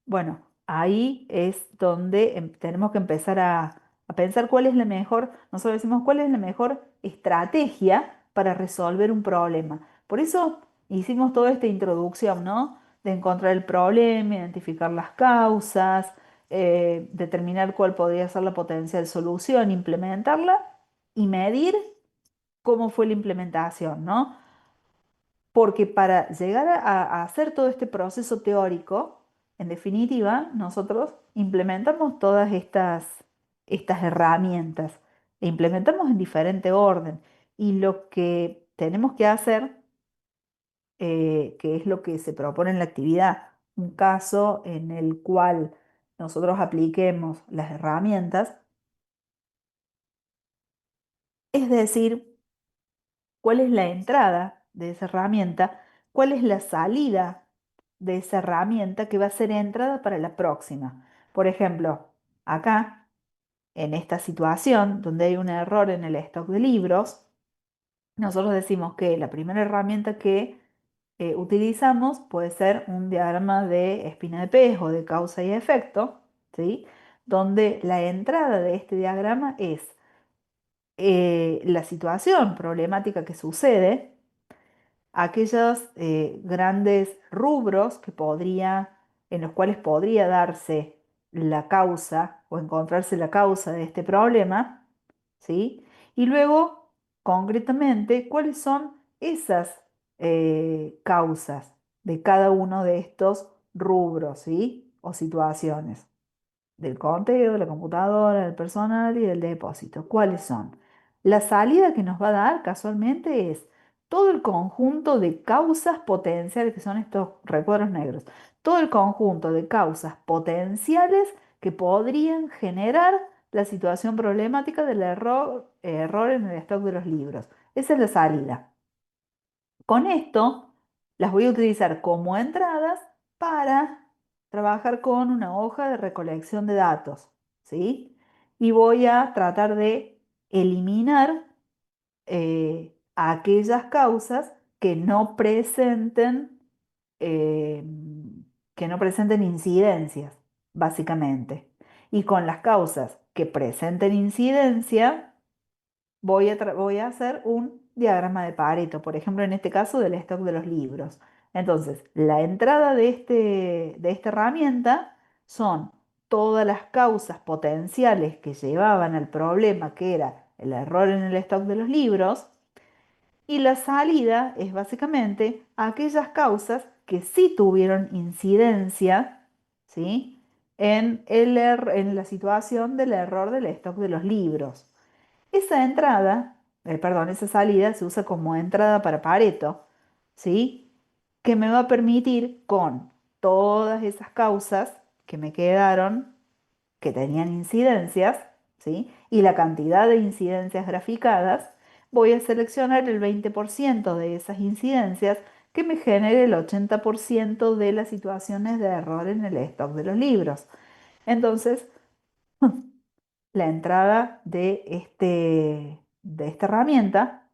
[SPEAKER 1] bueno, ahí es donde tenemos que empezar a pensar cuál es la mejor, nosotros decimos cuál es la mejor estrategia para resolver un problema. Por eso hicimos toda esta introducción, ¿no? De encontrar el problema, identificar las causas, determinar cuál podría ser la potencial solución, implementarla y medir cómo fue la implementación, ¿no? Porque para llegar a hacer todo este proceso teórico, en definitiva, nosotros implementamos todas estas herramientas e implementamos en diferente orden. Y lo que tenemos que hacer, que es lo que se propone en la actividad, un caso en el cual nosotros apliquemos las herramientas, es decir, cuál es la entrada de esa herramienta, cuál es la salida de esa herramienta que va a ser entrada para la próxima. Por ejemplo, acá, en esta situación donde hay un error en el stock de libros, nosotros decimos que la primera herramienta que utilizamos puede ser un diagrama de espina de pez o de causa y efecto, ¿sí? Donde la entrada de este diagrama es la situación problemática que sucede, aquellos grandes rubros en los cuales podría darse la causa o encontrarse la causa de este problema, ¿sí? Y luego, concretamente, cuáles son esas causas de cada uno de estos rubros, ¿sí? O situaciones del conteo, de la computadora, del personal y del depósito. ¿Cuáles son? La salida que nos va a dar casualmente es todo el conjunto de causas potenciales, que son estos recuadros negros, todo el conjunto de causas potenciales que podrían generar la situación problemática del error en el stock de los libros. Esa es la salida. Con esto las voy a utilizar como entradas para trabajar con una hoja de recolección de datos, ¿sí? Y voy a tratar de eliminar aquellas causas eh, que no presenten incidencias, básicamente. Y con las causas que presenten incidencia, voy a hacer un diagrama de Pareto, por ejemplo, en este caso del stock de los libros. Entonces, la entrada de esta herramienta son todas las causas potenciales que llevaban al problema, que era el error en el stock de los libros, y la salida es básicamente aquellas causas que sí tuvieron incidencia, ¿sí? En la situación del error del stock de los libros. Esa salida se usa como entrada para Pareto, ¿sí? Que me va a permitir con todas esas causas que me quedaron, que tenían incidencias, ¿sí? Y la cantidad de incidencias graficadas, voy a seleccionar el 20% de esas incidencias que me genere el 80% de las situaciones de error en el stock de los libros. Entonces, la entrada de esta herramienta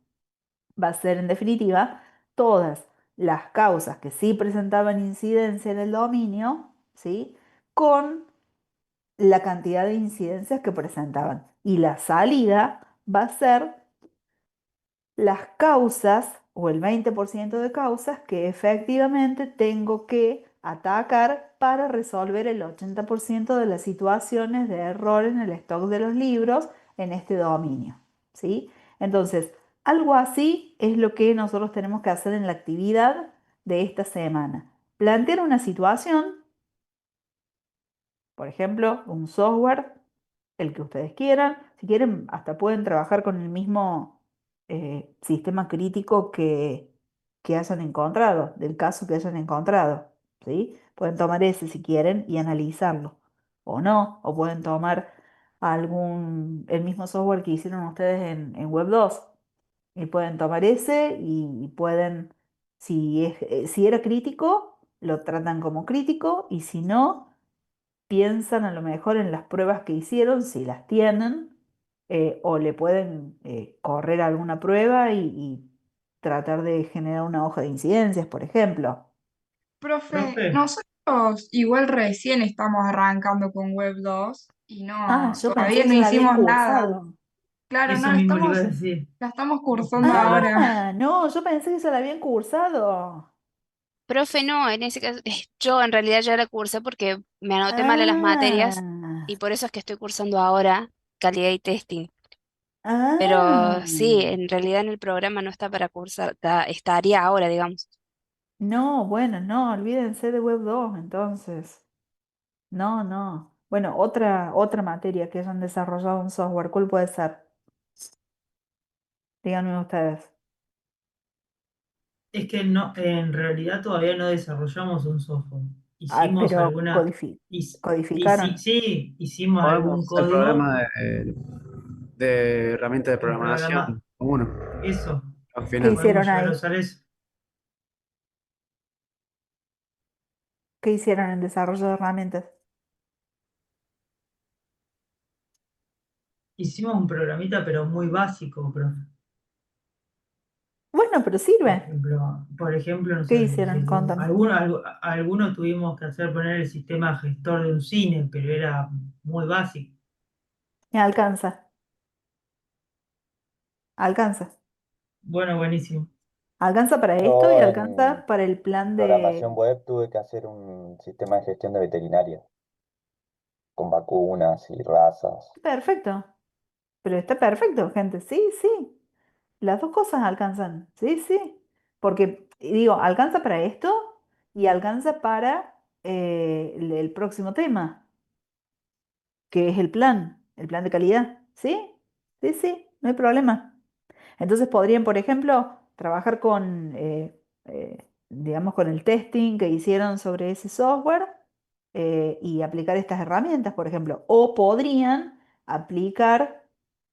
[SPEAKER 1] va a ser en definitiva todas las causas que sí presentaban incidencia en el dominio, ¿sí? Con la cantidad de incidencias que presentaban. Y la salida va a ser las causas o el 20% de causas que efectivamente tengo que atacar para resolver el 80% de las situaciones de error en el stock de los libros en este dominio, ¿sí? Entonces, algo así es lo que nosotros tenemos que hacer en la actividad de esta semana. Plantear una situación, por ejemplo, un software, el que ustedes quieran. Si quieren, hasta pueden trabajar con el mismo sistema crítico que hayan encontrado, del caso que hayan encontrado, ¿sí? Pueden tomar ese si quieren y analizarlo, o no, o pueden tomar el mismo software que hicieron ustedes en Web 2, y pueden tomar ese y pueden, si era crítico, lo tratan como crítico, y si no, piensan a lo mejor en las pruebas que hicieron, si las tienen, o le pueden correr alguna prueba y tratar de generar una hoja de incidencias, por ejemplo.
[SPEAKER 9] Profe,
[SPEAKER 6] Profe,
[SPEAKER 9] nosotros igual recién estamos arrancando con Web 2 y
[SPEAKER 1] Ah,
[SPEAKER 9] no,
[SPEAKER 1] yo pensé
[SPEAKER 9] todavía
[SPEAKER 1] que
[SPEAKER 9] no
[SPEAKER 1] ya la habían
[SPEAKER 9] hicimos nada.
[SPEAKER 1] cursado.
[SPEAKER 9] Claro, no,
[SPEAKER 6] eso mismo le iba a decir.
[SPEAKER 9] la estamos cursando
[SPEAKER 6] Justo ahora.
[SPEAKER 9] ahora.
[SPEAKER 1] No, yo pensé que ya la habían cursado.
[SPEAKER 3] Profe, no, en ese caso, yo en realidad ya la cursé porque me anoté mal en las materias y
[SPEAKER 1] Ah,
[SPEAKER 3] por eso es que estoy cursando ahora calidad y testing.
[SPEAKER 1] ah,
[SPEAKER 3] Pero sí, en realidad en el programa no está para cursar, estaría ahora, digamos.
[SPEAKER 1] no, bueno, no, olvídense de Web 2, entonces. No, no. Bueno, otra materia que hayan desarrollado un software, ¿cuál puede ser? Díganme ustedes.
[SPEAKER 4] Es que no, en realidad todavía no desarrollamos un software.
[SPEAKER 1] Ah,
[SPEAKER 4] Hicimos
[SPEAKER 1] pero
[SPEAKER 4] alguna, y sí,
[SPEAKER 1] codificaron.
[SPEAKER 4] sí, hicimos
[SPEAKER 8] Podemos
[SPEAKER 4] algún
[SPEAKER 8] usar
[SPEAKER 4] código
[SPEAKER 8] programas de herramientas de
[SPEAKER 4] en programa.
[SPEAKER 8] programación común
[SPEAKER 4] Eso,
[SPEAKER 8] al
[SPEAKER 1] ¿Qué
[SPEAKER 8] final.
[SPEAKER 4] podemos
[SPEAKER 1] hicieron
[SPEAKER 4] llegar a
[SPEAKER 1] ahí?
[SPEAKER 4] usar eso.
[SPEAKER 1] ¿Qué hicieron en desarrollo de herramientas?
[SPEAKER 4] Hicimos un programita, pero muy básico, profe.
[SPEAKER 1] Bueno, pero
[SPEAKER 4] Por
[SPEAKER 1] sirve.
[SPEAKER 4] ejemplo, no
[SPEAKER 1] ¿Qué
[SPEAKER 4] sé,
[SPEAKER 1] hicieron? Contame.
[SPEAKER 4] algunos tuvimos que hacer poner el sistema gestor de un cine, pero era muy básico.
[SPEAKER 1] Me alcanza, alcanza.
[SPEAKER 4] Bueno, buenísimo.
[SPEAKER 1] Alcanza para esto y
[SPEAKER 10] Yo
[SPEAKER 1] alcanza para el
[SPEAKER 10] en
[SPEAKER 1] plan de...
[SPEAKER 10] programación web tuve que hacer un sistema de gestión de veterinaria con vacunas y razas.
[SPEAKER 1] Perfecto. Pero está perfecto, gente. Sí, sí. Las dos cosas alcanzan. Sí, sí. Porque, digo, alcanza para esto y alcanza para el próximo tema, que es el plan de calidad. ¿Sí? Sí, sí, no hay problema. Entonces podrían, por ejemplo, trabajar con, digamos, con el testing que hicieron sobre ese software y aplicar estas herramientas, por ejemplo. O podrían aplicar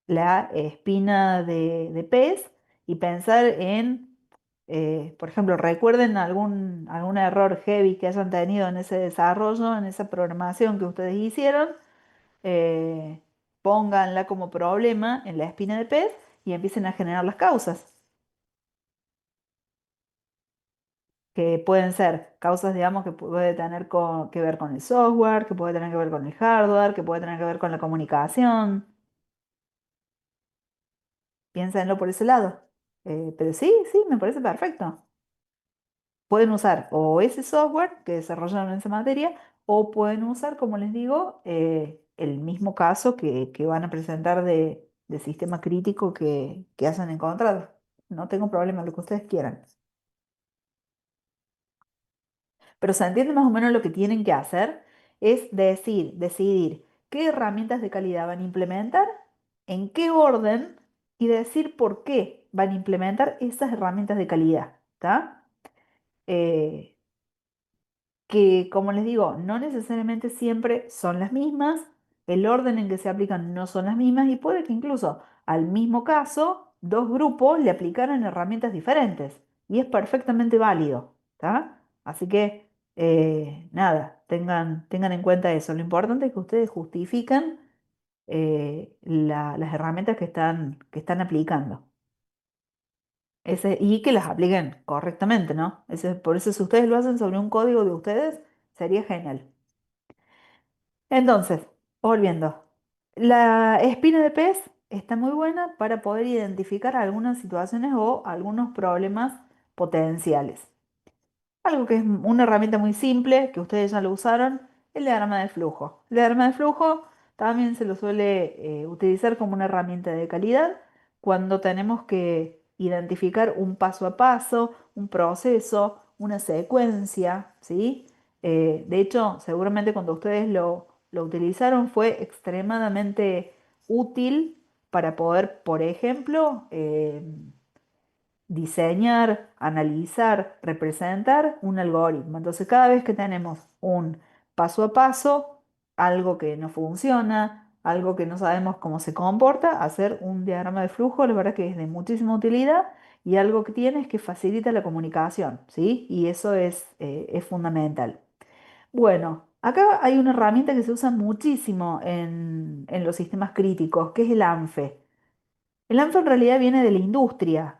[SPEAKER 1] la espina de pez y pensar en, por ejemplo, recuerden algún error heavy que hayan tenido en ese desarrollo, en esa programación que ustedes hicieron, eh, pónganla como problema en la espina de pez y empiecen a generar las causas, que pueden ser causas, digamos, que puede tener que ver con el software, que puede tener que ver con el hardware, que puede tener que ver con la comunicación. Piénsenlo por ese lado. Pero sí, sí, me parece perfecto. Pueden usar o ese software que desarrollaron en esa materia, o pueden usar, como les digo, el mismo caso que van a presentar de sistema crítico que hayan encontrado. No tengo problema, lo que ustedes quieran. Pero se entiende más o menos lo que tienen que hacer es decidir qué herramientas de calidad van a implementar, en qué orden y decir por qué van a implementar esas herramientas de calidad, ¿está? Eh, que, como les digo, no necesariamente siempre son las mismas, el orden en que se aplican no son las mismas y puede que incluso al mismo caso dos grupos le aplicaran herramientas diferentes. y es perfectamente válido, ¿tá? Así que, nada, tengan en cuenta eso. Lo importante es que ustedes justifiquen las herramientas que están aplicando. Y que las apliquen correctamente, ¿no? Por eso, si ustedes lo hacen sobre un código de ustedes, sería genial. Entonces, volviendo, la espina de pez está muy buena para poder identificar algunas situaciones o algunos problemas potenciales. Algo que es una herramienta muy simple, que ustedes ya lo usaron, el diagrama de flujo. El diagrama de flujo también se lo suele utilizar como una herramienta de calidad cuando tenemos que identificar un paso a paso, un proceso, una secuencia, ¿sí? De hecho, seguramente cuando ustedes lo utilizaron fue extremadamente útil para poder, por ejemplo, diseñar, analizar, representar un algoritmo. Entonces, cada vez que tenemos un paso a paso, algo que no funciona, algo que no sabemos cómo se comporta, hacer un diagrama de flujo, la verdad que es de muchísima utilidad y algo que tiene es que facilita la comunicación, ¿sí? Y eso es fundamental. Bueno, acá hay una herramienta que se usa muchísimo en los sistemas críticos, que es el ANFE. El ANFA en realidad viene de la industria,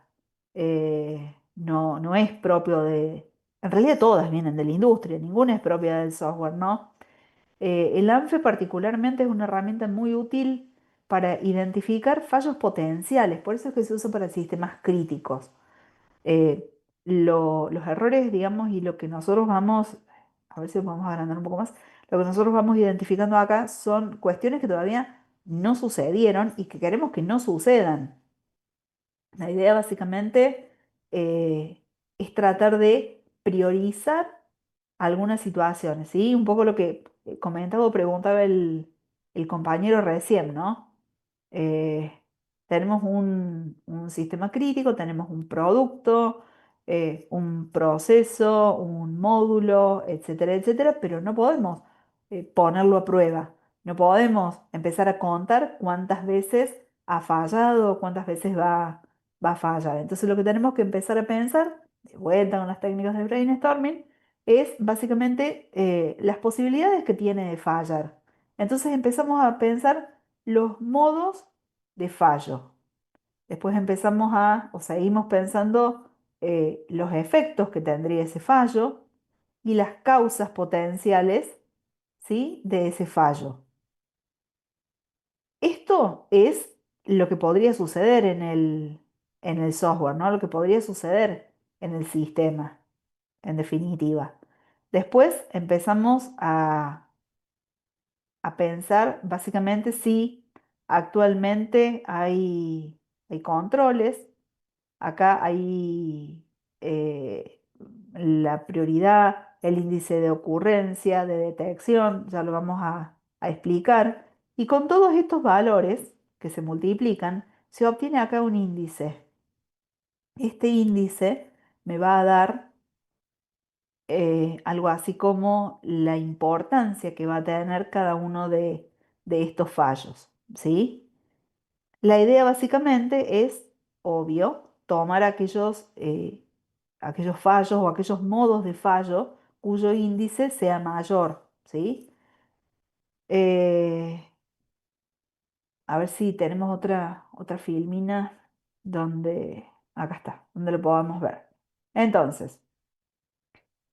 [SPEAKER 1] no es propio en realidad todas vienen de la industria, ninguna es propia del software, ¿no? El ANFE particularmente es una herramienta muy útil para identificar fallos potenciales, por eso es que se usa para sistemas críticos. Eh, los errores, digamos, y lo que nosotros vamos, a ver si vamos a agrandar un poco más, lo que nosotros vamos identificando acá son cuestiones que todavía no sucedieron y que queremos que no sucedan. La idea básicamente eh, es tratar de priorizar algunas situaciones, ¿sí? Un poco lo que comentaba o preguntaba el compañero recién, ¿no? Eh, tenemos un sistema crítico, tenemos un producto, un proceso, un módulo, etcétera, etcétera, pero no podemos ponerlo a prueba. No podemos empezar a contar cuántas veces ha fallado, cuántas veces va a fallar. Entonces lo que tenemos que empezar a pensar, de vuelta con las técnicas de brainstorming, es básicamente las posibilidades que tiene de fallar. Entonces empezamos a pensar los modos de fallo. Después empezamos o seguimos pensando los efectos que tendría ese fallo y las causas potenciales, ¿sí?, de ese fallo. Esto es lo que podría suceder en el software, ¿no? Lo que podría suceder en el sistema, en definitiva. Después empezamos a pensar básicamente si actualmente hay controles. Acá hay la prioridad, el índice de ocurrencia, de detección, ya lo vamos a explicar. Y con todos estos valores que se multiplican, se obtiene acá un índice. Este índice me va a dar algo así como la importancia que va a tener cada uno de estos fallos, ¿sí? La idea básicamente es, obvio, tomar aquellos fallos o aquellos modos de fallo cuyo índice sea mayor, ¿sí? Eh, a ver si tenemos otra filmina donde, acá está, donde lo podamos ver. Entonces,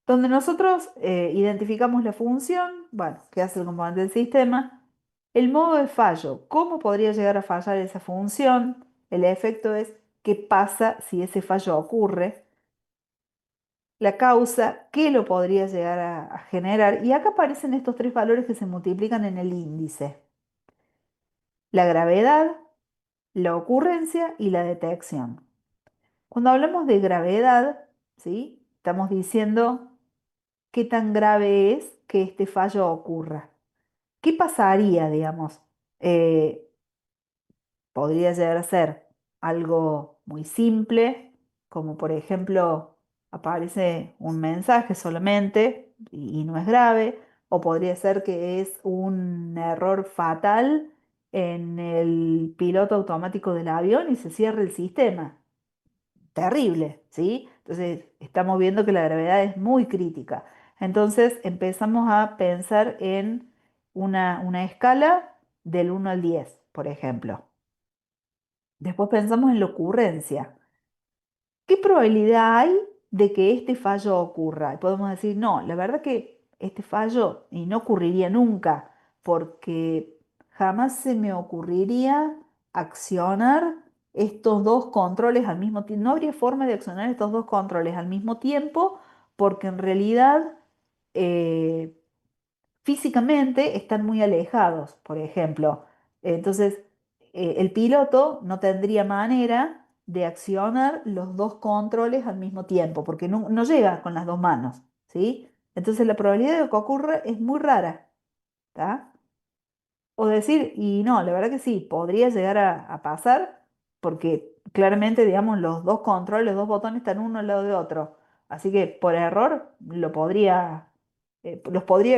[SPEAKER 1] donde nosotros identificamos la función, bueno, que hace el componente del sistema, el modo de fallo, cómo podría llegar a fallar esa función, el efecto es qué pasa si ese fallo ocurre, la causa, qué lo podría llegar a generar, y acá aparecen estos tres valores que se multiplican en el índice: la gravedad, la ocurrencia y la detección. Cuando hablamos de gravedad, ¿sí?, estamos diciendo qué tan grave es que este fallo ocurra. ¿Qué pasaría, digamos? Eh, Podría llegar a ser algo muy simple, como por ejemplo aparece un mensaje solamente y no es grave, o podría ser que es un error fatal en el piloto automático del avión y se cierra el sistema. Terrible, ¿sí? Entonces Entonces, estamos viendo que la gravedad es muy crítica. Entonces, empezamos a pensar en una escala del 1 al 10, por ejemplo. Después pensamos en la ocurrencia. ¿Qué probabilidad hay de que este fallo ocurra? Y podemos decir, no, la verdad que este fallo y no ocurriría nunca, porque jamás se me ocurriría accionar estos dos controles al mismo tiempo. No habría forma de accionar estos dos controles al mismo tiempo, porque en realidad eh, físicamente están muy alejados, por ejemplo. Entonces, el piloto no tendría manera de accionar los dos controles al mismo tiempo, porque no llega con las dos manos, ¿sí? Entonces, la probabilidad de que ocurra es muy rara, ¿está? O decir, y no, la verdad que sí, podría llegar a pasar, porque claramente, digamos, los dos controles, los dos botones están uno al lado de otro. Así que por error los podría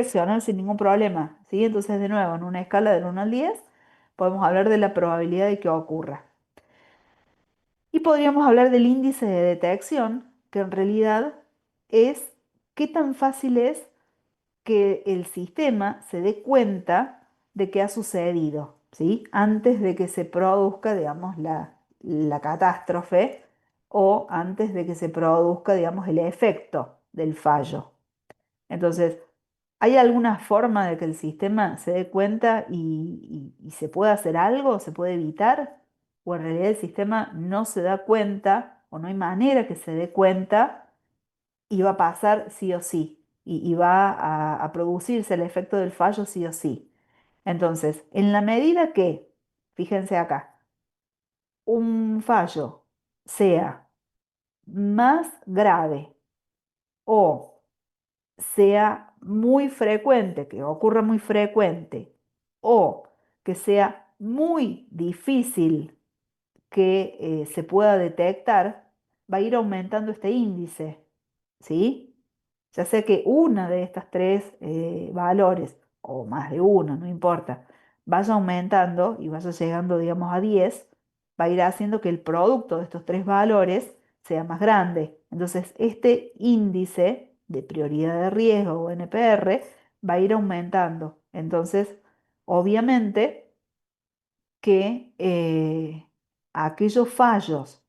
[SPEAKER 1] accionar sin ningún problema, ¿sí? Entonces, de nuevo, en una escala del 1 al 10, podemos hablar de la probabilidad de que ocurra. Y podríamos hablar del índice de detección, que en realidad es qué tan fácil es que el sistema se dé cuenta de que ha sucedido, ¿sí? Antes de que se produzca, digamos, la catástrofe o antes de que se produzca, digamos, el efecto del fallo. Entonces, ¿hay alguna forma de que el sistema se dé cuenta y se pueda hacer algo, se puede evitar? ¿O en realidad el sistema no se da cuenta o no hay manera que se dé cuenta y va a pasar sí o sí, y va a producirse el efecto del fallo sí o sí? Entonces, en la medida que, fíjense acá, un fallo sea más grave o sea muy frecuente, que ocurra muy frecuente, o que sea muy difícil que se pueda detectar, va a ir aumentando este índice, ¿sí? Ya sea que una de estas tres valores, o más de uno, no importa, vaya aumentando y vaya llegando, digamos, a 10, va a ir haciendo que el producto de estos tres valores sea más grande. Entonces, este índice de prioridad de riesgo o NPR va a ir aumentando. Entonces, obviamente que aquellos fallos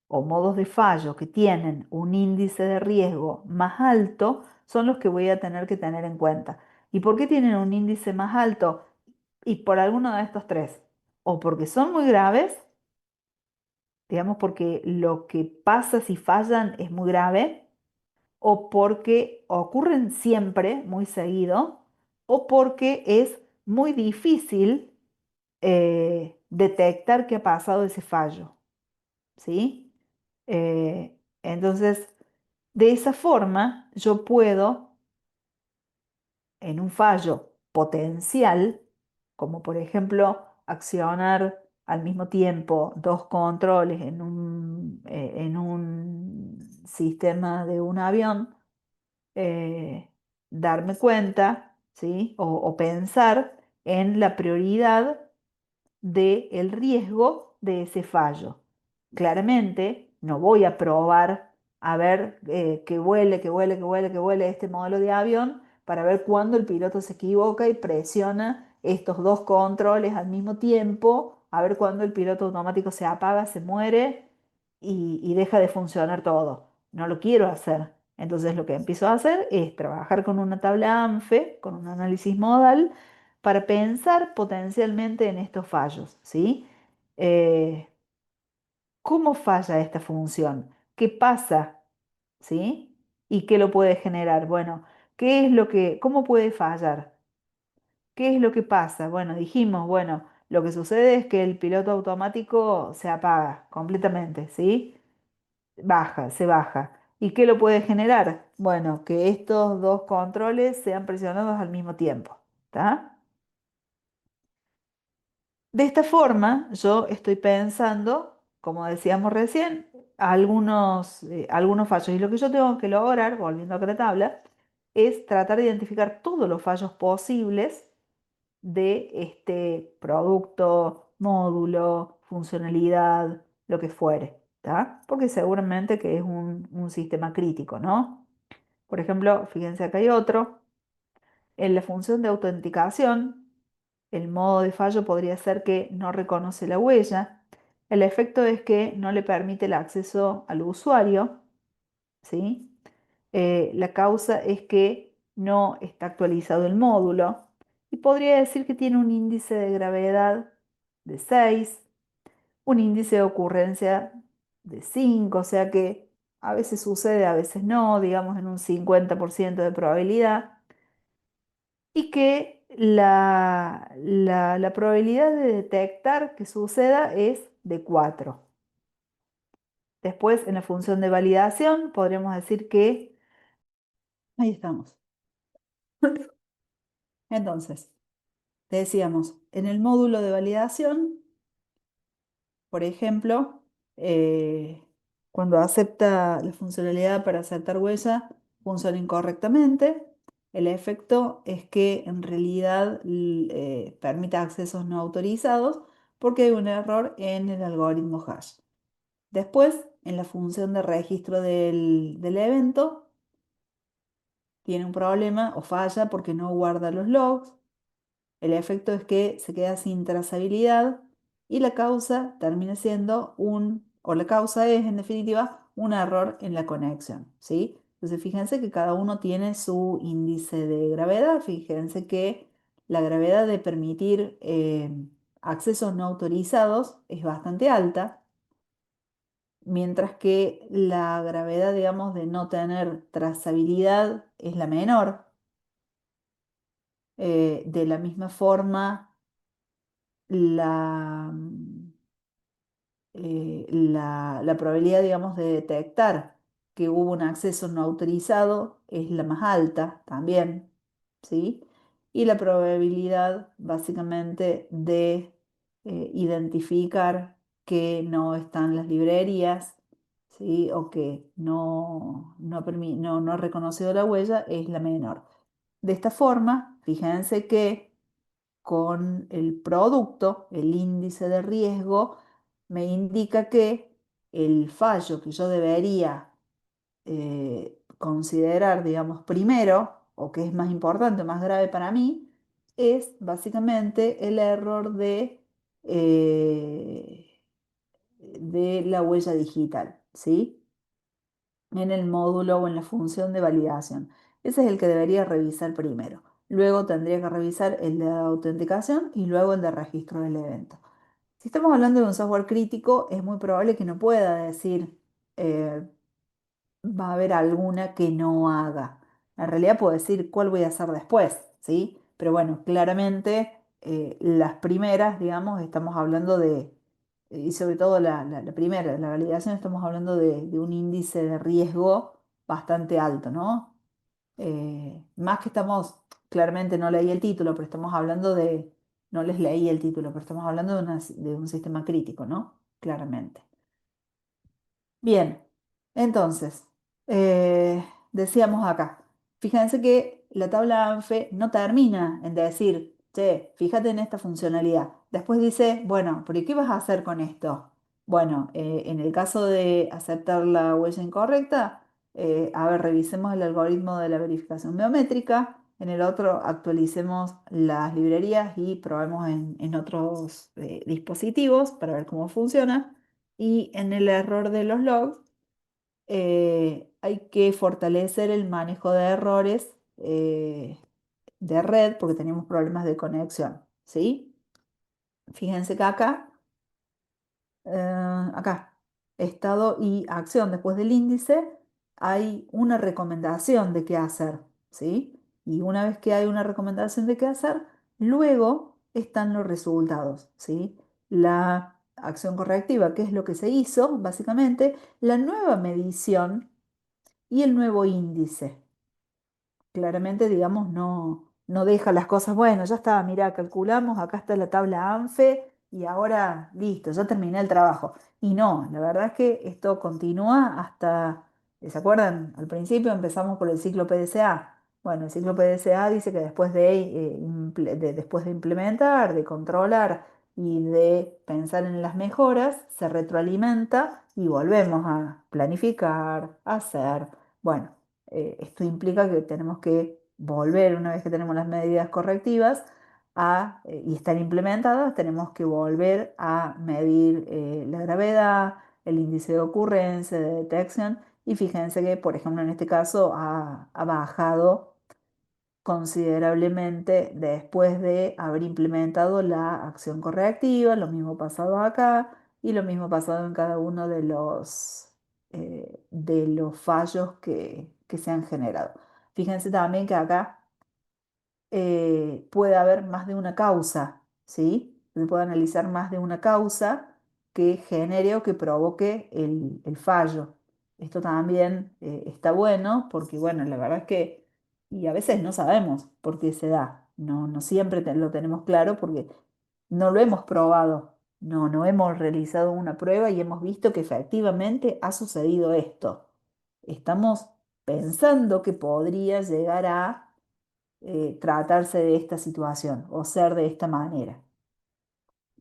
[SPEAKER 1] o modos de fallo que tienen un índice de riesgo más alto son los que voy a tener que tener en cuenta. ¿Y por qué tienen un índice más alto? Y por alguno de estos tres. O porque son muy graves, digamos porque lo que pasa si fallan es muy grave, o porque ocurren siempre, muy seguido, o porque es muy difícil detectar que ha pasado ese fallo, ¿sí? Entonces, de esa forma, yo puedo, en un fallo potencial, como por ejemplo accionar al mismo tiempo dos controles en un sistema de un avión, eh, darme cuenta, ¿sí? O pensar en la prioridad del riesgo de ese fallo. Claramente, no voy a probar a ver que vuele, que vuele, que vuele, que vuele este modelo de avión para ver cuándo el piloto se equivoca y presiona estos dos controles al mismo tiempo, a ver cuándo el piloto automático se apaga, se muere y deja de funcionar todo. No lo quiero hacer. Entonces lo que empiezo a hacer es trabajar con una tabla ANFE, con un análisis modal, para pensar potencialmente en estos fallos, ¿sí? Eh, ¿Cómo falla esta función? ¿Qué pasa? ¿Sí? ¿Y qué lo puede generar? Bueno, cómo puede fallar? ¿Qué es lo que pasa? Bueno, dijimos, bueno, lo que sucede es que el piloto automático se apaga completamente, ¿sí? Se baja. ¿Y qué lo puede generar? Bueno, que estos dos controles sean presionados al mismo tiempo, ¿está? De esta forma, yo estoy pensando, como decíamos recién, algunos fallos. Y lo que yo tengo que lograr, volviendo a la tabla, es tratar de identificar todos los fallos posibles de este producto, módulo, funcionalidad, lo que fuere. ¿está? Porque seguramente que es un sistema crítico, ¿no? Por ejemplo, fíjense acá hay otro. En la función de autenticación, el modo de fallo podría ser que no reconoce la huella. El efecto es que no le permite el acceso al usuario, ¿sí? La causa es que no está actualizado el módulo y podría decir que tiene un índice de gravedad de 6, un índice de ocurrencia de 5, o sea que a veces sucede, a veces no, digamos en un 50% de probabilidad, y que la probabilidad de detectar que suceda es de 4. Después, en la función de validación, podríamos decir que... Ahí estamos. Entonces, decíamos, en el módulo de validación, por ejemplo, cuando acepta la funcionalidad para aceptar huella, funciona incorrectamente. El efecto es que en realidad permite accesos no autorizados porque hay un error en el algoritmo hash. Después, en la función de registro del evento, tiene un problema o falla porque no guarda los logs. El efecto es que se queda sin trazabilidad y la causa termina siendo o la causa es en definitiva un error en la conexión, ¿sí? Entonces fíjense que cada uno tiene su índice de gravedad, fíjense que la gravedad de permitir accesos no autorizados es bastante alta, mientras que la gravedad, digamos, de no tener trazabilidad es la menor. De la misma forma, la, la probabilidad, digamos, de detectar que hubo un acceso no autorizado es la más alta también, ¿sí? Y la probabilidad, básicamente, de identificar que no están las librerías, ¿sí? O que no ha reconocido la huella es la menor. De esta forma, fíjense que con el producto, el índice de riesgo, me indica que el fallo que yo debería considerar, digamos, primero, o que es más importante, más grave para mí, es básicamente el error de la huella digital, ¿sí? En el módulo o en la función de validación. Ese es el que debería revisar primero. Luego tendría que revisar el de autenticación y luego el de registro del evento. Si estamos hablando de un software crítico, es muy probable que no pueda decir eh, va a haber alguna que no haga. En realidad puedo decir cuál voy a hacer después, ¿sí? Pero bueno, claramente las primeras, digamos, estamos hablando y sobre todo la primera, la validación, estamos hablando de un índice de riesgo bastante alto, ¿no? Más que estamos, claramente no leí el título, pero estamos hablando no les leí el título, pero estamos hablando de un sistema crítico, ¿no? Claramente. Bien, entonces, eh, decíamos acá, fíjense que la tabla ANFE no termina en decir, che, fíjate en esta funcionalidad. Después dice, bueno, pero ¿y qué vas a hacer con esto? Bueno, en el caso de aceptar la huella incorrecta, a ver, revisemos el algoritmo de la verificación biométrica. En el otro, actualicemos las librerías y probemos en otros dispositivos para ver cómo funciona. Y en el error de los logs, hay que fortalecer el manejo de errores de red porque tenemos problemas de conexión, ¿sí? Fíjense que acá, estado y acción después del índice, hay una recomendación de qué hacer, ¿sí? Y una vez que hay una recomendación de qué hacer, luego están los resultados, ¿sí? La acción correctiva, que es lo que se hizo, básicamente, la nueva medición y el nuevo índice. Claramente, digamos, no deja las cosas, bueno, ya está, mira, calculamos, acá está la tabla ANFE y ahora listo, ya terminé el trabajo. Y no, la verdad es que esto continúa hasta, ¿se acuerdan? Al principio empezamos por el ciclo PDCA. Bueno, el ciclo PDCA dice que después de implementar, de controlar y de pensar en las mejoras, se retroalimenta y volvemos a planificar, a hacer. Bueno, esto implica que tenemos que volver, una vez que tenemos las medidas correctivas y están implementadas, tenemos que volver a medir la gravedad, el índice de ocurrencia, de detección, y fíjense que, por ejemplo, en este caso ha bajado considerablemente después de haber implementado la acción correctiva. Lo mismo pasado acá y lo mismo pasado en cada uno de los fallos que se han generado. Fíjense también que acá puede haber más de una causa, ¿sí? Se puede analizar más de una causa que genere o que provoque el fallo. Esto también está bueno porque, bueno, la verdad es que, y a veces no sabemos por qué se da, no siempre lo tenemos claro porque no lo hemos probado, no hemos realizado una prueba y hemos visto que efectivamente ha sucedido esto. Estamos pensando que podría llegar a tratarse de esta situación o ser de esta manera.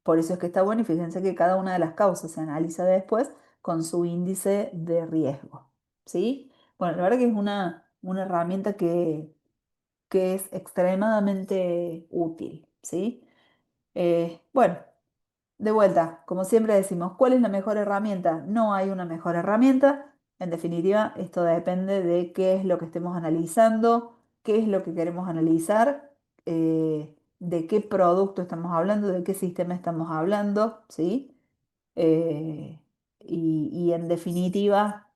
[SPEAKER 1] Por eso es que está bueno y fíjense que cada una de las causas se analiza después con su índice de riesgo. ¿Sí? Bueno, la verdad que es una herramienta que es extremadamente útil. ¿Sí? Bueno, de vuelta, como siempre decimos, ¿cuál es la mejor herramienta? No hay una mejor herramienta. En definitiva, esto depende de qué es lo que estemos analizando, qué es lo que queremos analizar, de qué producto estamos hablando, de qué sistema estamos hablando, ¿sí? Y en definitiva,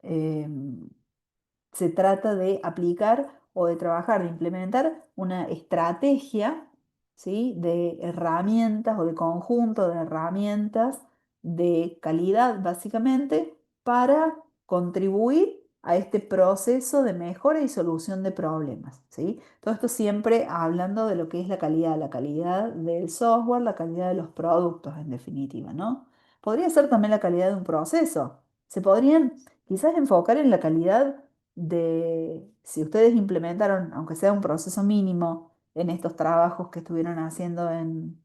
[SPEAKER 1] se trata de aplicar o de trabajar, de implementar una estrategia, ¿sí? De herramientas o de conjunto de herramientas de calidad, básicamente, para contribuir a este proceso de mejora y solución de problemas, ¿sí? Todo esto siempre hablando de lo que es la calidad del software, la calidad de los productos, en definitiva, ¿no? Podría ser también la calidad de un proceso. Se podrían quizás enfocar en la calidad de si ustedes implementaron, aunque sea un proceso mínimo, en estos trabajos que estuvieron haciendo en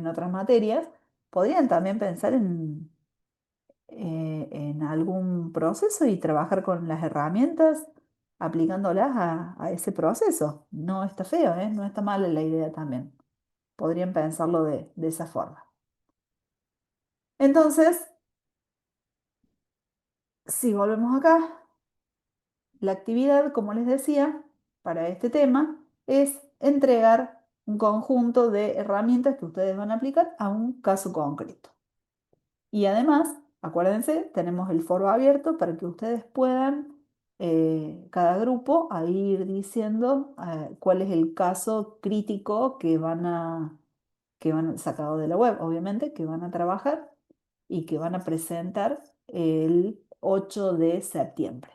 [SPEAKER 1] otras materias, podrían también pensar en algún proceso y trabajar con las herramientas aplicándolas a ese proceso. No está feo, ¿eh? No está mala la idea también. Podrían pensarlo de esa forma. Entonces, si volvemos acá, la actividad, como les decía, para este tema es entregar un conjunto de herramientas que ustedes van a aplicar a un caso concreto. Y además, acuérdense, tenemos el foro abierto para que ustedes puedan, cada grupo, a ir diciendo cuál es el caso crítico que van sacado de la web, obviamente, que van a trabajar y que van a presentar el 8 de septiembre.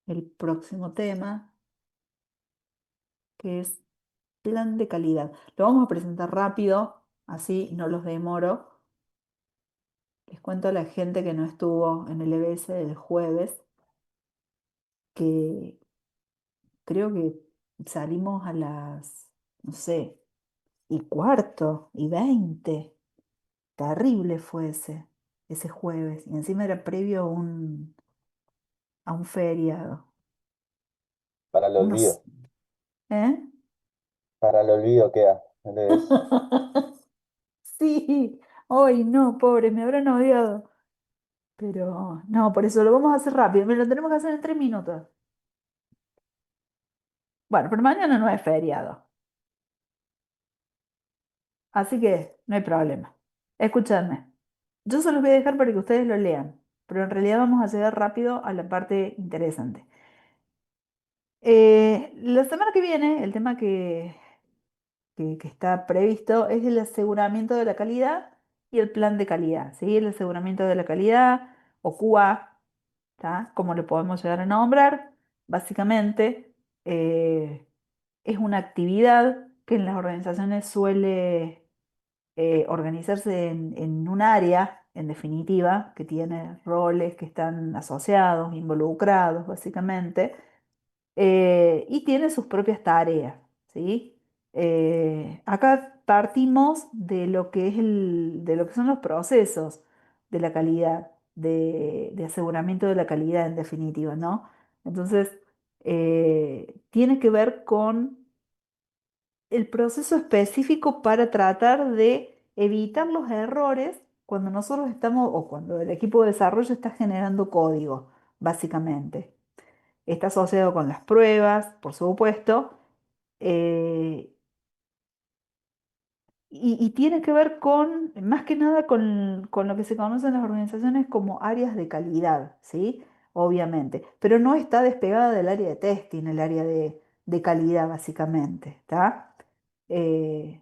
[SPEAKER 1] El próximo tema, que es plan de calidad. Lo vamos a presentar rápido, así no los demoro. Les cuento a la gente que no estuvo en el EBS del jueves, que creo que salimos a las, no sé, y cuarto, y 20. Terrible fue ese jueves. Y encima era previo a un feriado.
[SPEAKER 10] Para el
[SPEAKER 1] Unos,
[SPEAKER 10] olvido.
[SPEAKER 1] ¿eh?
[SPEAKER 10] Para el olvido queda. ¿No le ves?
[SPEAKER 1] Sí, hoy no, pobre, me habrán odiado. Pero no, por eso lo vamos a hacer rápido. Mira, lo tenemos que hacer en 3 minutos. Bueno, pero mañana no es feriado. Así que no hay problema. Escúchame. Yo se los voy a dejar para que ustedes lo lean. Pero en realidad vamos a llegar rápido a la parte interesante. La semana que viene, el tema que está previsto es el aseguramiento de la calidad y el plan de calidad. ¿Sí? El aseguramiento de la calidad o QA. ¿Tá? Como le podemos llegar a nombrar, básicamente es una actividad que en las organizaciones suele organizarse en un área, en definitiva, que tiene roles que están asociados, involucrados, básicamente, y tiene sus propias tareas, ¿sí? Acá partimos de lo que es de lo que son los procesos de la calidad, de aseguramiento de la calidad en definitiva, ¿no? Entonces, tiene que ver con el proceso específico para tratar de evitar los errores cuando nosotros estamos o cuando el equipo de desarrollo está generando código, básicamente. Está asociado con las pruebas, por supuesto, eh, y tiene que ver con, más que nada, con lo que se conoce en las organizaciones como áreas de calidad, ¿sí? Obviamente, pero no está despegada del área de testing, el área de calidad, básicamente, ¿está? Eh,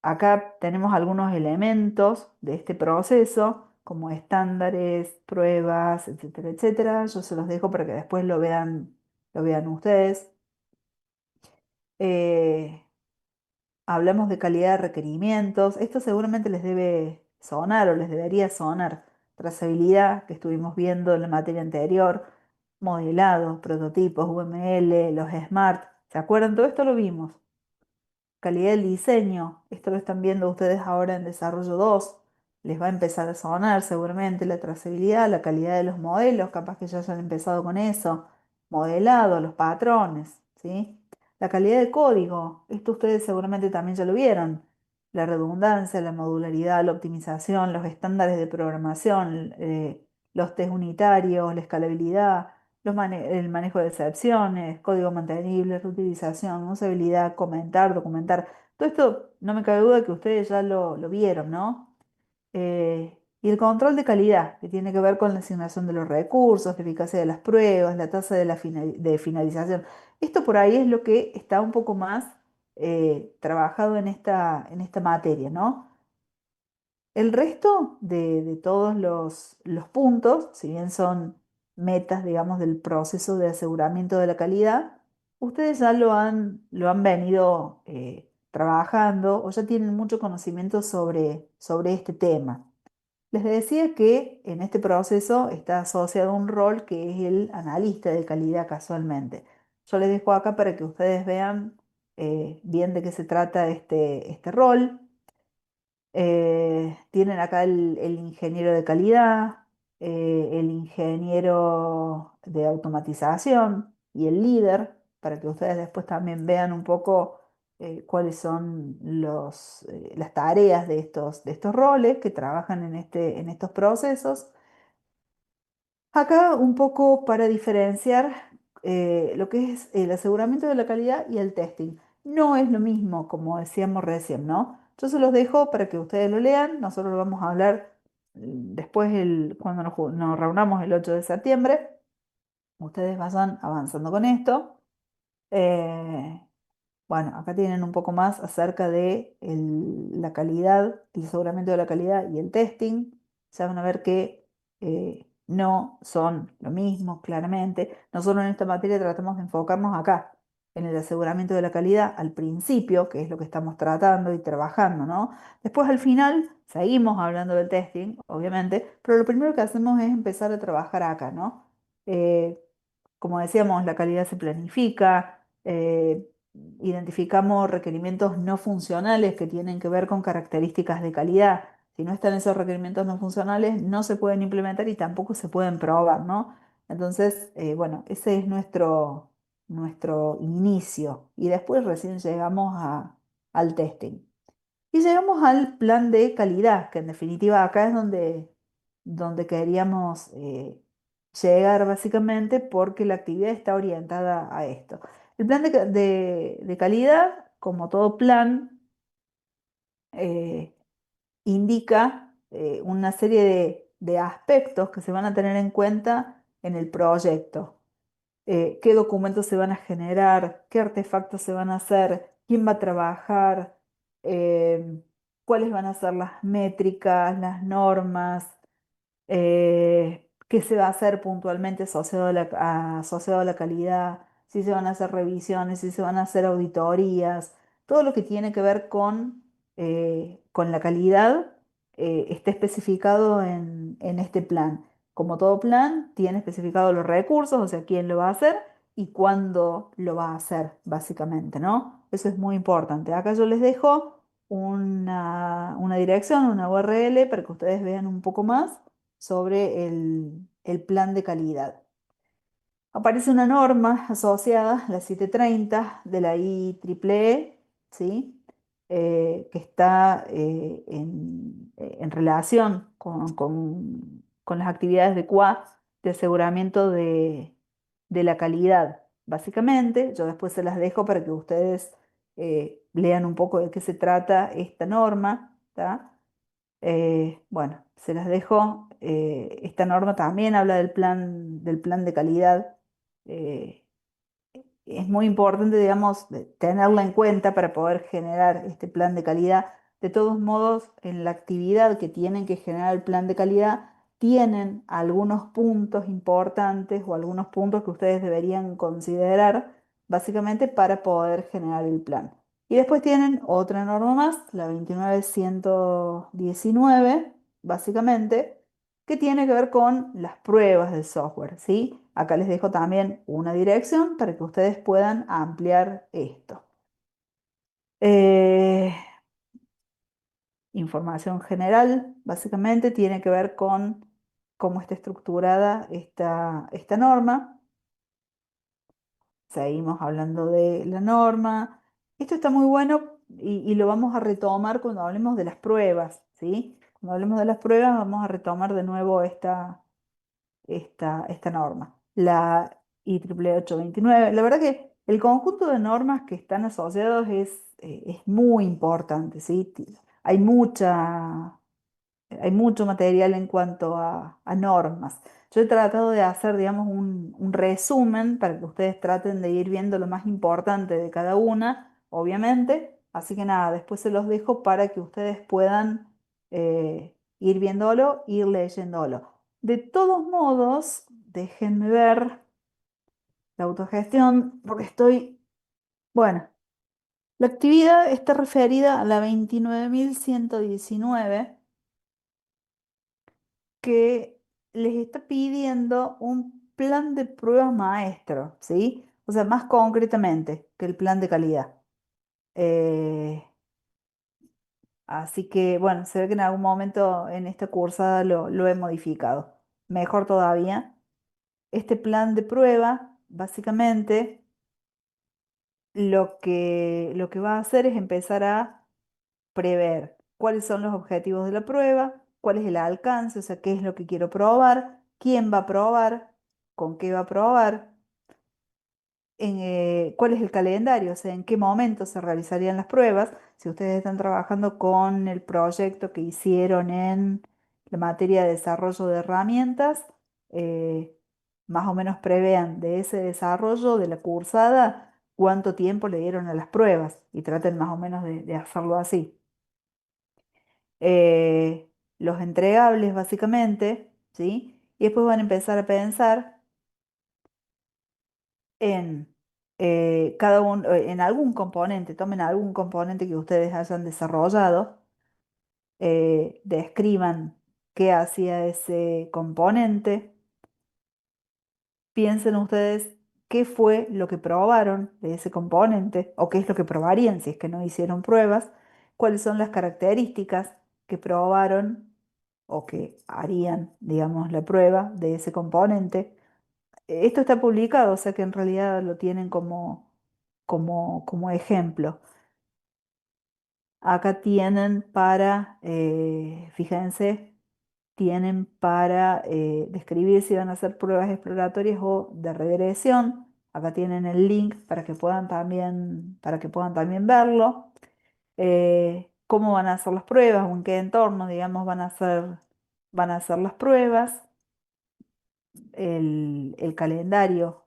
[SPEAKER 1] Acá tenemos algunos elementos de este proceso, como estándares, pruebas, etcétera, etcétera. Yo se los dejo para que después lo vean ustedes. Eh, Hablamos de calidad de requerimientos. Esto seguramente les debe sonar o les debería sonar. Trazabilidad, que estuvimos viendo en la materia anterior, modelado, prototipos, UML, los SMART. ¿Se acuerdan? Todo esto lo vimos. Calidad del diseño, esto lo están viendo ustedes ahora en desarrollo 2. Les va a empezar a sonar seguramente la trazabilidad, la calidad de los modelos, capaz que ya hayan empezado con eso. Modelado, los patrones, ¿sí? La calidad de código, esto ustedes seguramente también ya lo vieron. La redundancia, la modularidad, la optimización, los estándares de programación, los test unitarios, la escalabilidad, el manejo de excepciones, código mantenible, reutilización, usabilidad, comentar, documentar. Todo esto no me cabe duda que ustedes ya lo vieron, ¿no? Y el control de calidad, que tiene que ver con la asignación de los recursos, la eficacia de las pruebas, la tasa de finalización. Esto por ahí es lo que está un poco más trabajado en esta materia, ¿no? El resto de todos los puntos, si bien son metas, digamos, del proceso de aseguramiento de la calidad, ustedes ya lo han venido trabajando o ya tienen mucho conocimiento sobre este tema. Les decía que en este proceso está asociado un rol que es el analista de calidad casualmente. Yo les dejo acá para que ustedes vean bien de qué se trata este rol. Tienen acá el ingeniero de calidad, el ingeniero de automatización y el líder, para que ustedes después también vean un poco cuáles son las tareas de estos roles que trabajan en estos procesos. Acá un poco para diferenciar lo que es el aseguramiento de la calidad y el testing. No es lo mismo, como decíamos recién, ¿no? Yo se los dejo para que ustedes lo lean. Nosotros lo vamos a hablar después, cuando nos reunamos el 8 de septiembre. Ustedes vayan avanzando con esto. Eh, bueno, acá tienen un poco más acerca de la calidad, el aseguramiento de la calidad y el testing. Ya van a ver que no son lo mismo, claramente. Nosotros en esta materia tratamos de enfocarnos acá, en el aseguramiento de la calidad al principio, que es lo que estamos tratando y trabajando, ¿no? Después al final seguimos hablando del testing, obviamente, pero lo primero que hacemos es empezar a trabajar acá, ¿no? Eh, Como decíamos, la calidad se planifica, identificamos requerimientos no funcionales que tienen que ver con características de calidad. Si no están esos requerimientos no funcionales, no se pueden implementar y tampoco se pueden probar, ¿no? Entonces, bueno, ese es nuestro inicio y después recién llegamos al testing. Y llegamos al plan de calidad, que en definitiva acá es donde queríamos llegar básicamente porque la actividad está orientada a esto. El plan de calidad, como todo plan, eh, indica una serie de aspectos que se van a tener en cuenta en el proyecto. Qué documentos se van a generar, qué artefactos se van a hacer, quién va a trabajar, eh, cuáles van a ser las métricas, las normas, qué se va a hacer puntualmente asociado a la calidad, si se van a hacer revisiones, si se van a hacer auditorías, todo lo que tiene que ver con la calidad está especificado en este plan. Como todo plan, tiene especificado los recursos, o sea, quién lo va a hacer y cuándo lo va a hacer, básicamente, ¿no? Eso es muy importante. Acá yo les dejo una dirección, una URL, para que ustedes vean un poco más sobre el plan de calidad. Aparece una norma asociada, la 730 de la IEEE, ¿sí? Que está en relación con las actividades de QA de aseguramiento de la calidad. Básicamente, yo después se las dejo para que ustedes lean un poco de qué se trata esta norma, ¿tá? Bueno, se las dejo. Esta norma también habla del plan de calidad. eh, es muy importante, digamos, tenerla en cuenta para poder generar este plan de calidad. De todos modos, en la actividad que tienen que generar el plan de calidad, tienen algunos puntos importantes o algunos puntos que ustedes deberían considerar, básicamente, para poder generar el plan. Y después tienen otra norma más, la 29119, básicamente, que tiene que ver con las pruebas del software, ¿sí? Acá les dejo también una dirección para que ustedes puedan ampliar esto. Eh, Información general, básicamente, tiene que ver con cómo está estructurada esta norma. Seguimos hablando de la norma. Esto está muy bueno y lo vamos a retomar cuando hablemos de las pruebas, ¿sí? Cuando hablemos de las pruebas vamos a retomar de nuevo esta norma, la IEEE 829. La verdad que el conjunto de normas que están asociados es muy importante, ¿sí? Hay mucho material en cuanto a normas. Yo he tratado de hacer, digamos, un resumen para que ustedes traten de ir viendo lo más importante de cada una, obviamente. Así que nada, después se los dejo para que ustedes puedan ir viéndolo, ir leyéndolo. De todos modos, déjenme ver la autogestión, porque bueno, la actividad está referida a la 29.119, que les está pidiendo un plan de pruebas maestro, ¿sí? O sea, más concretamente que el plan de calidad. Eh, Así que, bueno, se ve que en algún momento en esta cursada lo he modificado. Mejor todavía, este plan de prueba, básicamente, lo que va a hacer es empezar a prever cuáles son los objetivos de la prueba, cuál es el alcance, o sea, qué es lo que quiero probar, quién va a probar, con qué va a probar, cuál es el calendario, o sea, en qué momento se realizarían las pruebas. Si ustedes están trabajando con el proyecto que hicieron en la materia de desarrollo de herramientas, eh, más o menos prevean de ese desarrollo de la cursada cuánto tiempo le dieron a las pruebas y traten más o menos de hacerlo así. Los entregables básicamente, ¿sí? Y después van a empezar a pensar en en algún componente, tomen algún componente que ustedes hayan desarrollado, describan qué hacía ese componente, piensen ustedes qué fue lo que probaron de ese componente o qué es lo que probarían si es que no hicieron pruebas, cuáles son las características que probaron o que harían, digamos, la prueba de ese componente. Esto está publicado, o sea que en realidad lo tienen como ejemplo. Acá tienen fíjense, tienen para describir si van a hacer pruebas exploratorias o de regresión. Acá tienen el link para que puedan también verlo. Cómo van a hacer las pruebas o en qué entorno, digamos, van a hacer las pruebas, el calendario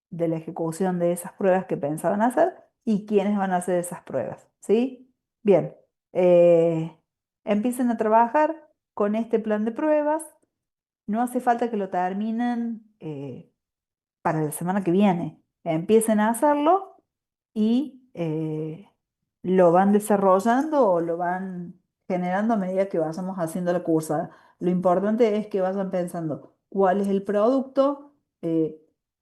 [SPEAKER 1] de la ejecución de esas pruebas que pensaban hacer y quiénes van a hacer esas pruebas, ¿sí? Bien, eh, empiecen a trabajar con este plan de pruebas. No hace falta que lo terminen para la semana que viene. Empiecen a hacerlo y lo van desarrollando o lo van generando a medida que vayamos haciendo la cursada. Lo importante es que vayan pensando cuál es el producto,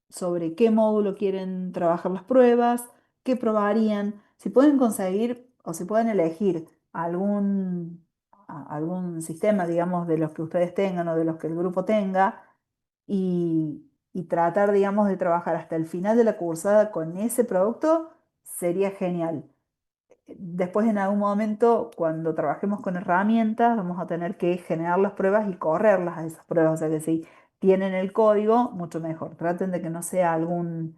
[SPEAKER 1] sobre qué módulo quieren trabajar las pruebas, qué probarían. Si pueden conseguir o si pueden elegir algún sistema, digamos, de los que ustedes tengan o de los que el grupo tenga, y tratar, digamos, de trabajar hasta el final de la cursada con ese producto, sería genial. Después, en algún momento, cuando trabajemos con herramientas, vamos a tener que generar las pruebas y correrlas a esas pruebas. O sea que si tienen el código, mucho mejor. Traten de que no sea algún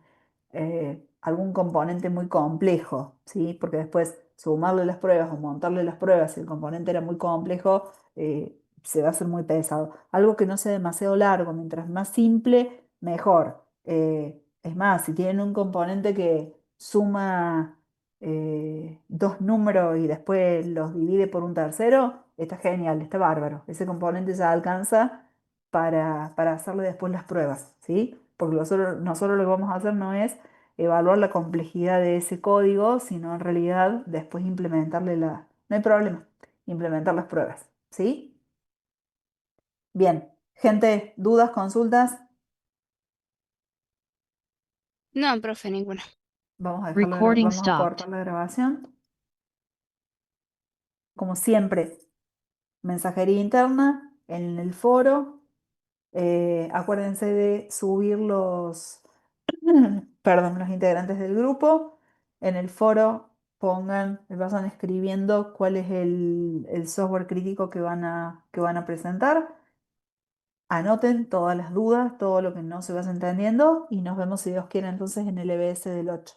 [SPEAKER 1] componente muy complejo, ¿sí? Porque después sumarle las pruebas o montarle las pruebas, si el componente era muy complejo, se va a hacer muy pesado. Algo que no sea demasiado largo, mientras más simple, mejor. Es más, si tienen un componente que suma dos números y después los divide por un tercero, está genial, está bárbaro. Ese componente ya alcanza para hacerle después las pruebas, ¿sí? Porque nosotros lo que vamos a hacer no es evaluar la complejidad de ese código, sino en realidad después implementarle no hay problema, implementar las pruebas, ¿sí? Bien, gente, ¿dudas, consultas?
[SPEAKER 3] No, profe, ninguna.
[SPEAKER 1] Vamos a cortar la grabación. Como siempre, mensajería interna en el foro. Acuérdense de subir perdón, los integrantes del grupo. En el foro vayan escribiendo cuál es el software crítico que van a presentar. Anoten todas las dudas, todo lo que no se vaya entendiendo y nos vemos si Dios quiere entonces en el EBS del 8.